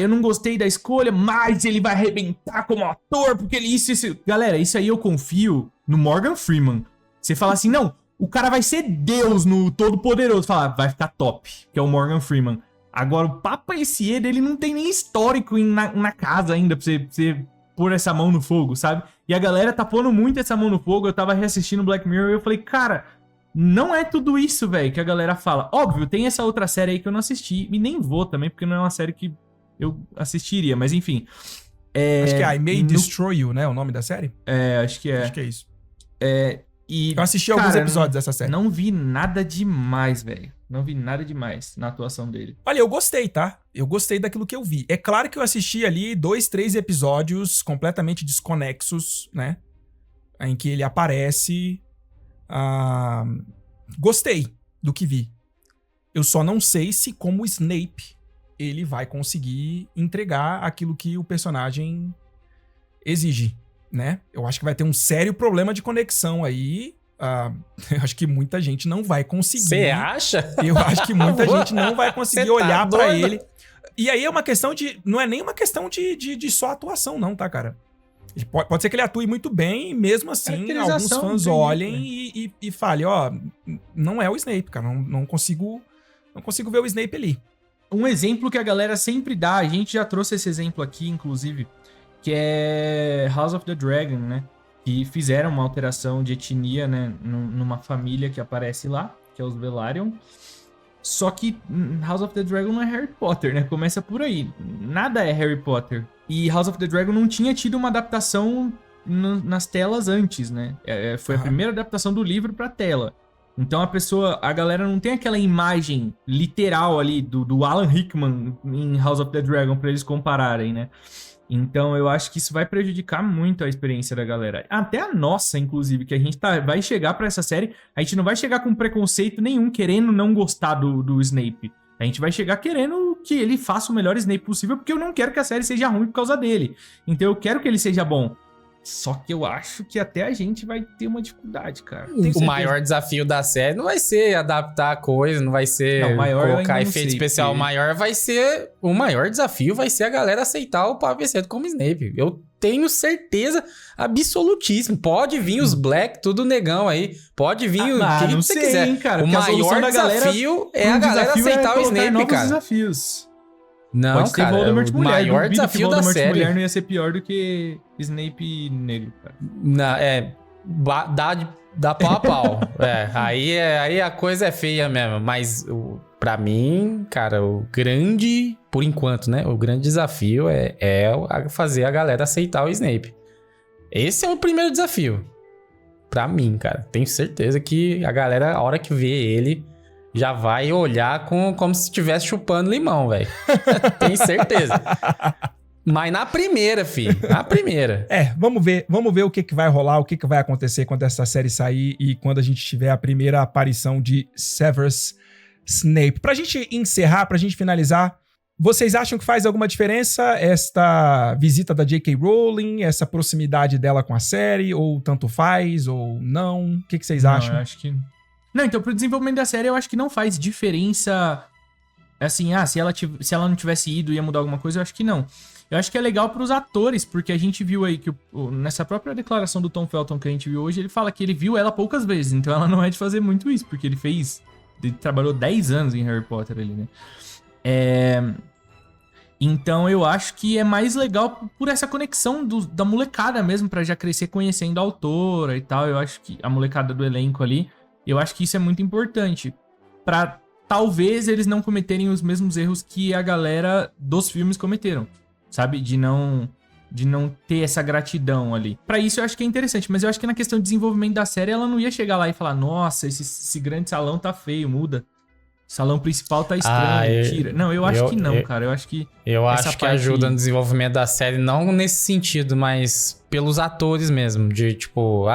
eu não gostei da escolha, mas ele vai arrebentar como ator, porque ele isso. Galera, isso aí eu confio no Morgan Freeman. Você fala assim, não, o cara vai ser Deus no Todo-Poderoso. Fala, vai ficar top, que é o Morgan Freeman. Agora, o Papa Essier, ele não tem nem histórico na casa ainda pra você pôr essa mão no fogo, sabe? E a galera tá pondo muito essa mão no fogo. Eu tava reassistindo Black Mirror e eu falei, cara, não é tudo isso, velho, que a galera fala. Óbvio, tem essa outra série aí que eu não assisti, e nem vou também, porque não é uma série que eu assistiria, mas enfim. Acho que é I May Destroy You, né? O nome da série? Acho que é. Acho que é isso. E, eu assisti alguns episódios dessa série. Não vi nada demais, velho. Não vi nada demais na atuação dele. Olha, eu gostei, tá? Eu gostei daquilo que eu vi. É claro que eu assisti ali 2, 3 episódios completamente desconexos, né? Em que ele aparece. Gostei do que vi. Eu só não sei se, como Snape, ele vai conseguir entregar aquilo que o personagem exige, né? Eu acho que vai ter um sério problema de conexão aí. Eu acho que muita gente não vai conseguir. Você acha? Eu acho que muita gente não vai conseguir olhar pra doido? ele. E aí é uma questão de... Não é nem uma questão de só atuação, não, tá, cara? Ele pode ser que ele atue muito bem, e mesmo assim, alguns fãs olhem e falem, não é o Snape, cara. Não consigo ver o Snape ali. Um exemplo que a galera sempre dá, a gente já trouxe esse exemplo aqui, inclusive, que é House of the Dragon, né? Que fizeram uma alteração de etnia, né? Numa família que aparece lá, que é os Velaryon. Só que House of the Dragon não é Harry Potter, né? Começa por aí. Nada é Harry Potter. E House of the Dragon não tinha tido uma adaptação nas telas antes, né? Foi a primeira adaptação do livro pra tela. Então a galera não tem aquela imagem literal ali do Alan Rickman em House of the Dragon pra eles compararem, né? Então eu acho que isso vai prejudicar muito a experiência da galera. Até a nossa, inclusive, que a gente vai chegar pra essa série, a gente não vai chegar com preconceito nenhum, querendo não gostar do Snape. A gente vai chegar querendo que ele faça o melhor Snape possível, porque eu não quero que a série seja ruim por causa dele. Então eu quero que ele seja bom. Só que eu acho que até a gente vai ter uma dificuldade, cara. O maior desafio da série não vai ser adaptar a coisa, não vai ser colocar efeito especial. O maior desafio vai ser a galera aceitar o Paveceto como Snape. Eu tenho certeza absolutíssima. Pode vir os Black, tudo negão aí. Pode vir o que você quiser. Hein, cara, o maior desafio é a galera aceitar o Snape, cara. Desafios. Não, pode cara, Voldemort o mulher. maior desafio da série. Mulher não ia ser pior do que Snape negro, cara. Dá pau a pau. Aí a coisa é feia mesmo. Mas pra mim, cara, por enquanto, né? O grande desafio é fazer a galera aceitar o Snape. Esse é o primeiro desafio. Pra mim, cara. Tenho certeza que a galera, a hora que vê ele, já vai olhar como se estivesse chupando limão, velho. Tenho certeza. Mas na primeira, filho. Na primeira. Vamos ver o que vai rolar, o que vai acontecer quando essa série sair e quando a gente tiver a primeira aparição de Severus Snape. Pra gente encerrar, pra gente finalizar, vocês acham que faz alguma diferença esta visita da J.K. Rowling, essa proximidade dela com a série, ou tanto faz, ou não? O que vocês acham? Eu acho que... Não, então pro desenvolvimento da série eu acho que não faz diferença, assim, se ela não tivesse ido ia mudar alguma coisa, eu acho que não. Eu acho que é legal pros atores, porque a gente viu aí que nessa própria declaração do Tom Felton que a gente viu hoje, ele fala que ele viu ela poucas vezes, então ela não é de fazer muito isso, porque ele trabalhou 10 anos em Harry Potter ali, né? Então eu acho que é mais legal por essa conexão da molecada mesmo, pra já crescer conhecendo a autora e tal. Eu acho que a molecada do elenco ali, eu acho que isso é muito importante pra talvez eles não cometerem os mesmos erros que a galera dos filmes cometeram, sabe? De não ter essa gratidão ali. Pra isso eu acho que é interessante, mas eu acho que na questão de desenvolvimento da série, ela não ia chegar lá e falar, nossa, esse grande salão tá feio, muda. O salão principal tá estranho, tira. Não, eu acho que não, cara. Eu acho que ajuda no desenvolvimento da série, não nesse sentido, mas pelos atores mesmo. De tipo,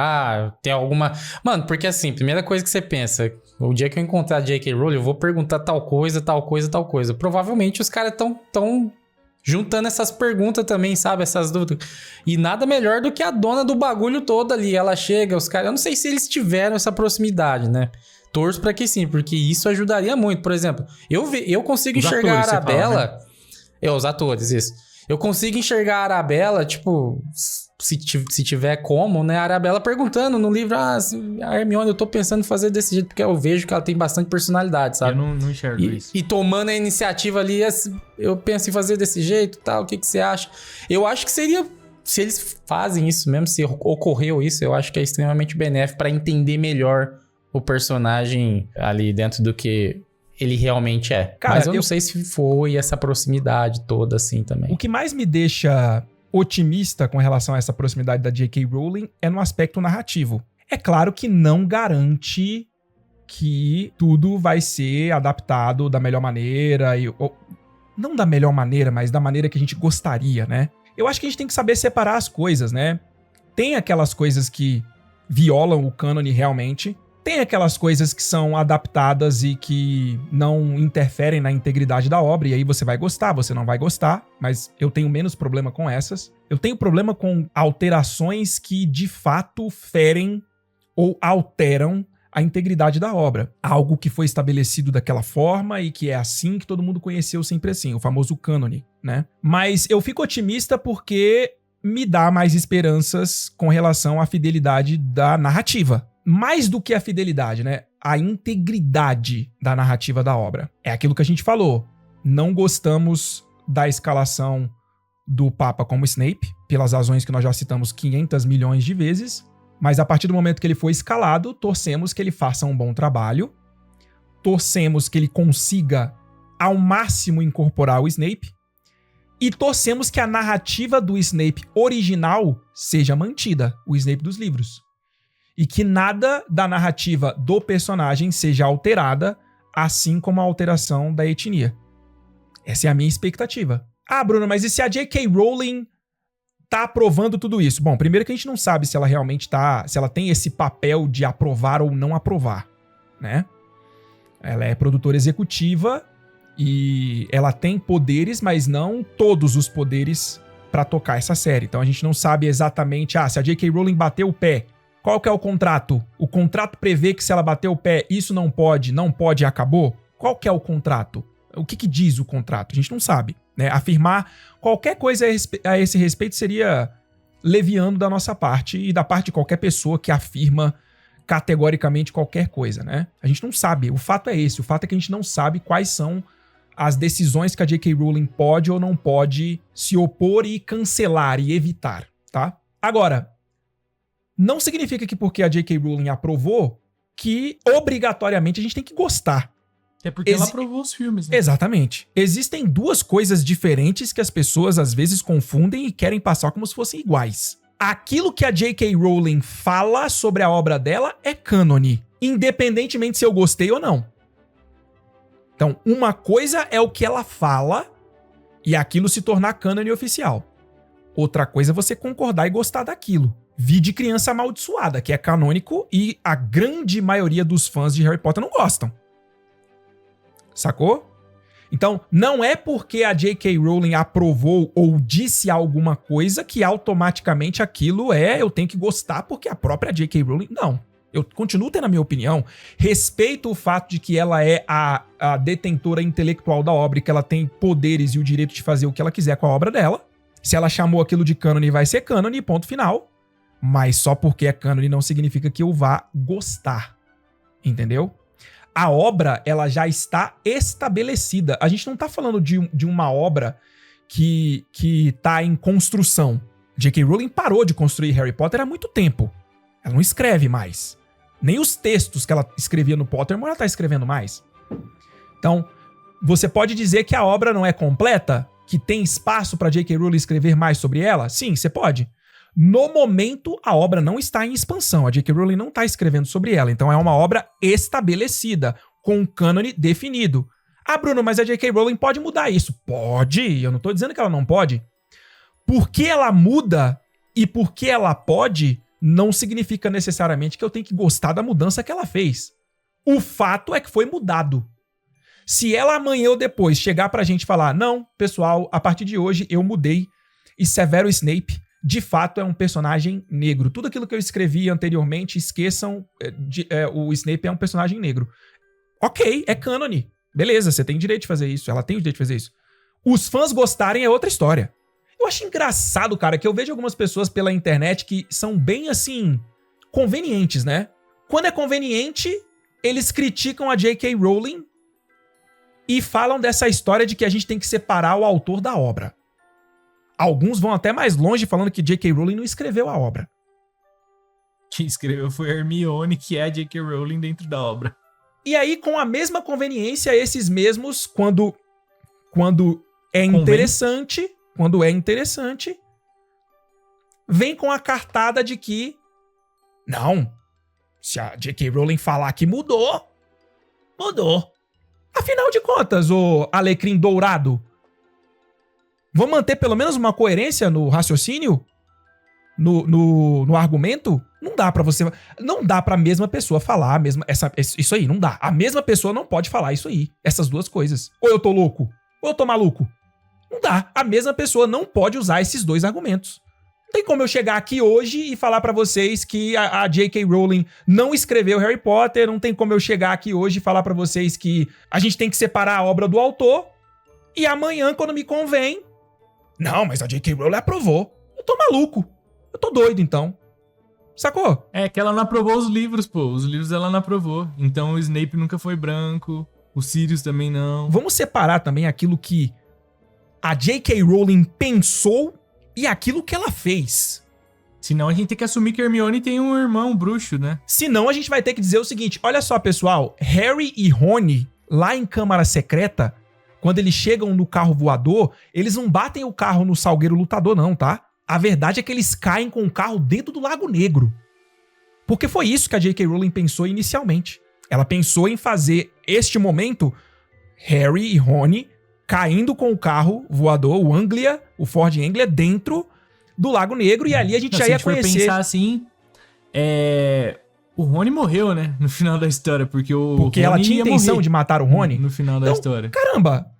tem alguma... Mano, porque assim, primeira coisa que você pensa, o dia que eu encontrar a J.K. Rowling, eu vou perguntar tal coisa, tal coisa, tal coisa. Provavelmente os caras tão juntando essas perguntas também, sabe? Essas dúvidas. E nada melhor do que a dona do bagulho todo ali. Ela chega, os caras... Eu não sei se eles tiveram essa proximidade, né? Torço pra que sim, porque isso ajudaria muito. Por exemplo, eu consigo enxergar a Arabella... Fala, né? Os atores, isso. Eu consigo enxergar a Arabella, tipo... Se tiver como, né? A Arabella perguntando no livro... a Hermione, eu tô pensando em fazer desse jeito, porque eu vejo que ela tem bastante personalidade, sabe? Eu não enxergo isso. E tomando a iniciativa ali, eu penso em fazer desse jeito, tal, o que você acha? Eu acho que seria... Se eles fazem isso mesmo, se ocorreu isso, eu acho que é extremamente benéfico pra entender melhor o personagem ali dentro do que ele realmente é. Cara, mas eu não sei se foi essa proximidade toda assim também. O que mais me deixa otimista com relação a essa proximidade da J.K. Rowling é no aspecto narrativo. É claro que não garante que tudo vai ser adaptado da melhor maneira, não da melhor maneira, mas da maneira que a gente gostaria, né? Eu acho que a gente tem que saber separar as coisas, né? Tem aquelas coisas que violam o cânone realmente, tem aquelas coisas que são adaptadas e que não interferem na integridade da obra, e aí você vai gostar, você não vai gostar, mas eu tenho menos problema com essas. Eu tenho problema com alterações que de fato ferem ou alteram a integridade da obra. Algo que foi estabelecido daquela forma e que é assim que todo mundo conheceu sempre assim, o famoso cânone, né? Mas eu fico otimista porque me dá mais esperanças com relação à fidelidade da narrativa. Mais do que a fidelidade, né? A integridade da narrativa da obra. É aquilo que a gente falou. Não gostamos da escalação do Papa como Snape, pelas razões que nós já citamos 500 milhões de vezes, mas a partir do momento que ele foi escalado, torcemos que ele faça um bom trabalho, torcemos que ele consiga ao máximo incorporar o Snape, e torcemos que a narrativa do Snape original seja mantida, o Snape dos livros. E que nada da narrativa do personagem seja alterada, assim como a alteração da etnia. Essa é a minha expectativa. Bruno, mas e se a J.K. Rowling tá aprovando tudo isso? Bom, primeiro que a gente não sabe se ela realmente se ela tem esse papel de aprovar ou não aprovar, né? Ela é produtora executiva e ela tem poderes, mas não todos os poderes pra tocar essa série. Então a gente não sabe exatamente, se a J.K. Rowling bateu o pé, qual que é o contrato? O contrato prevê que se ela bater o pé, isso não pode e acabou? Qual que é o contrato? O que diz o contrato? A gente não sabe, né? Afirmar qualquer coisa a esse respeito seria leviano da nossa parte e da parte de qualquer pessoa que afirma categoricamente qualquer coisa, né? A gente não sabe. O fato é esse. O fato é que a gente não sabe quais são as decisões que a J.K. Rowling pode ou não pode se opor e cancelar e evitar, tá? Agora, não significa que porque a J.K. Rowling aprovou, que obrigatoriamente a gente tem que gostar. É porque ela aprovou os filmes, né? Exatamente. Existem duas coisas diferentes que as pessoas às vezes confundem e querem passar como se fossem iguais. Aquilo que a J.K. Rowling fala sobre a obra dela é cânone, independentemente se eu gostei ou não. Então, uma coisa é o que ela fala e aquilo se tornar cânone oficial. Outra coisa é você concordar e gostar daquilo. Vide Criança Amaldiçoada, que é canônico e a grande maioria dos fãs de Harry Potter não gostam. Sacou? Então, não é porque a J.K. Rowling aprovou ou disse alguma coisa que automaticamente aquilo eu tenho que gostar porque a própria J.K. Rowling... Não. Eu continuo tendo a minha opinião. Respeito o fato de que ela é a detentora intelectual da obra e que ela tem poderes e o direito de fazer o que ela quiser com a obra dela. Se ela chamou aquilo de cânone, vai ser cânone, ponto final. Mas só porque é cânone não significa que eu vá gostar. Entendeu? A obra, ela já está estabelecida. A gente não tá falando de uma obra que tá em construção. J.K. Rowling parou de construir Harry Potter há muito tempo. Ela não escreve mais. Nem os textos que ela escrevia no Pottermore ela tá escrevendo mais. Então, você pode dizer que a obra não é completa? Que tem espaço para J.K. Rowling escrever mais sobre ela? Sim, você pode. No momento, a obra não está em expansão. A J.K. Rowling não está escrevendo sobre ela. Então, é uma obra estabelecida, com um cânone definido. Ah, Bruno, mas a J.K. Rowling pode mudar isso. Pode, eu não tô dizendo que ela não pode. Porque ela muda e porque ela pode, não significa necessariamente que eu tenho que gostar da mudança que ela fez. O fato é que foi mudado. Se ela amanhã ou depois chegar pra gente e falar, não, pessoal, a partir de hoje eu mudei e Severo Snape, de fato, é um personagem negro. Tudo aquilo que eu escrevi anteriormente, esqueçam, o Snape é um personagem negro. Ok, é cânone. Beleza, você tem direito de fazer isso, ela tem o direito de fazer isso. Os fãs gostarem é outra história. Eu acho engraçado, cara, que eu vejo algumas pessoas pela internet que são bem, assim, convenientes, né? Quando é conveniente, eles criticam a J.K. Rowling e falam dessa história de que a gente tem que separar o autor da obra. Alguns vão até mais longe falando que J.K. Rowling não escreveu a obra. Quem escreveu foi a Hermione, que é a J.K. Rowling dentro da obra. E aí, com a mesma conveniência, esses mesmos, quando é interessante, vem com a cartada de que não, se a J.K. Rowling falar que mudou. Afinal de contas, o Alecrim Dourado, vamos manter pelo menos uma coerência no raciocínio? No argumento? Não dá pra você... Não dá pra mesma pessoa falar isso aí, não dá. A mesma pessoa não pode falar isso aí. Essas duas coisas. Ou eu tô louco, ou eu tô maluco. Não dá. A mesma pessoa não pode usar esses dois argumentos. Não tem como eu chegar aqui hoje e falar pra vocês que a J.K. Rowling não escreveu Harry Potter. Não tem como eu chegar aqui hoje e falar pra vocês que a gente tem que separar a obra do autor. E amanhã, quando me convém... Não, mas a J.K. Rowling aprovou. Eu tô maluco. Eu tô doido, então. Sacou? É que ela não aprovou os livros, pô. Os livros ela não aprovou. Então o Snape nunca foi branco. O Sirius também não. Vamos separar também aquilo que a J.K. Rowling pensou e aquilo que ela fez. Senão a gente tem que assumir que Hermione tem um irmão bruxo, né? Senão a gente vai ter que dizer o seguinte. Olha só, pessoal. Harry e Rony, lá em Câmara Secreta, quando eles chegam no carro voador, eles não batem o carro no Salgueiro Lutador, não, tá? A verdade é que eles caem com o carro dentro do Lago Negro. Porque foi isso que a J.K. Rowling pensou inicialmente. Ela pensou em fazer este momento, Harry e Rony caindo com o carro voador, o Anglia, o Ford Anglia, dentro do Lago Negro. E ali a gente já ia conhecer... Se a gente for pensar assim, o Rony morreu, né? No final da história, porque Rony ela tinha intenção de matar o Rony. No final da história. Caramba!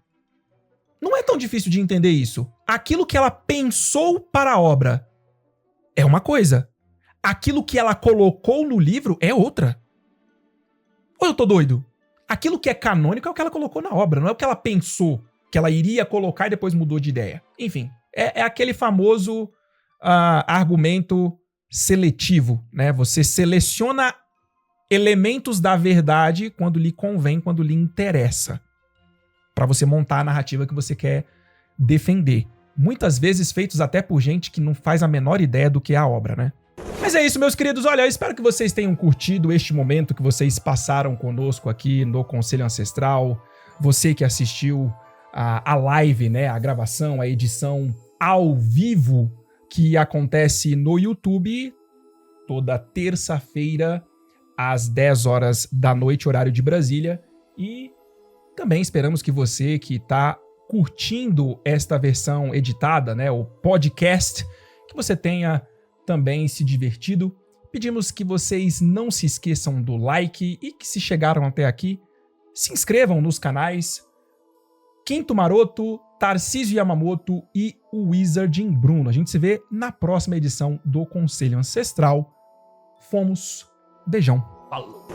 Não é tão difícil de entender isso. Aquilo que ela pensou para a obra é uma coisa. Aquilo que ela colocou no livro é outra. Ou eu tô doido? Aquilo que é canônico é o que ela colocou na obra, não é o que ela pensou que ela iria colocar e depois mudou de ideia. Enfim, é aquele famoso argumento seletivo, né? Você seleciona elementos da verdade quando lhe convém, quando lhe interessa, para você montar a narrativa que você quer defender. Muitas vezes feitos até por gente que não faz a menor ideia do que é a obra, né? Mas é isso, meus queridos. Olha, eu espero que vocês tenham curtido este momento que vocês passaram conosco aqui no Conselho Ancestral. Você que assistiu a live, né? A gravação, a edição ao vivo que acontece no YouTube toda terça-feira às 10 horas da noite, horário de Brasília. E também esperamos que você que está curtindo esta versão editada, né, o podcast, que você tenha também se divertido. Pedimos que vocês não se esqueçam do like e que, se chegaram até aqui, se inscrevam nos canais Quinto Maroto, Tarcísio Yamamoto e o Wizarding Bruno. A gente se vê na próxima edição do Conselho Ancestral. Fomos. Beijão. Falou.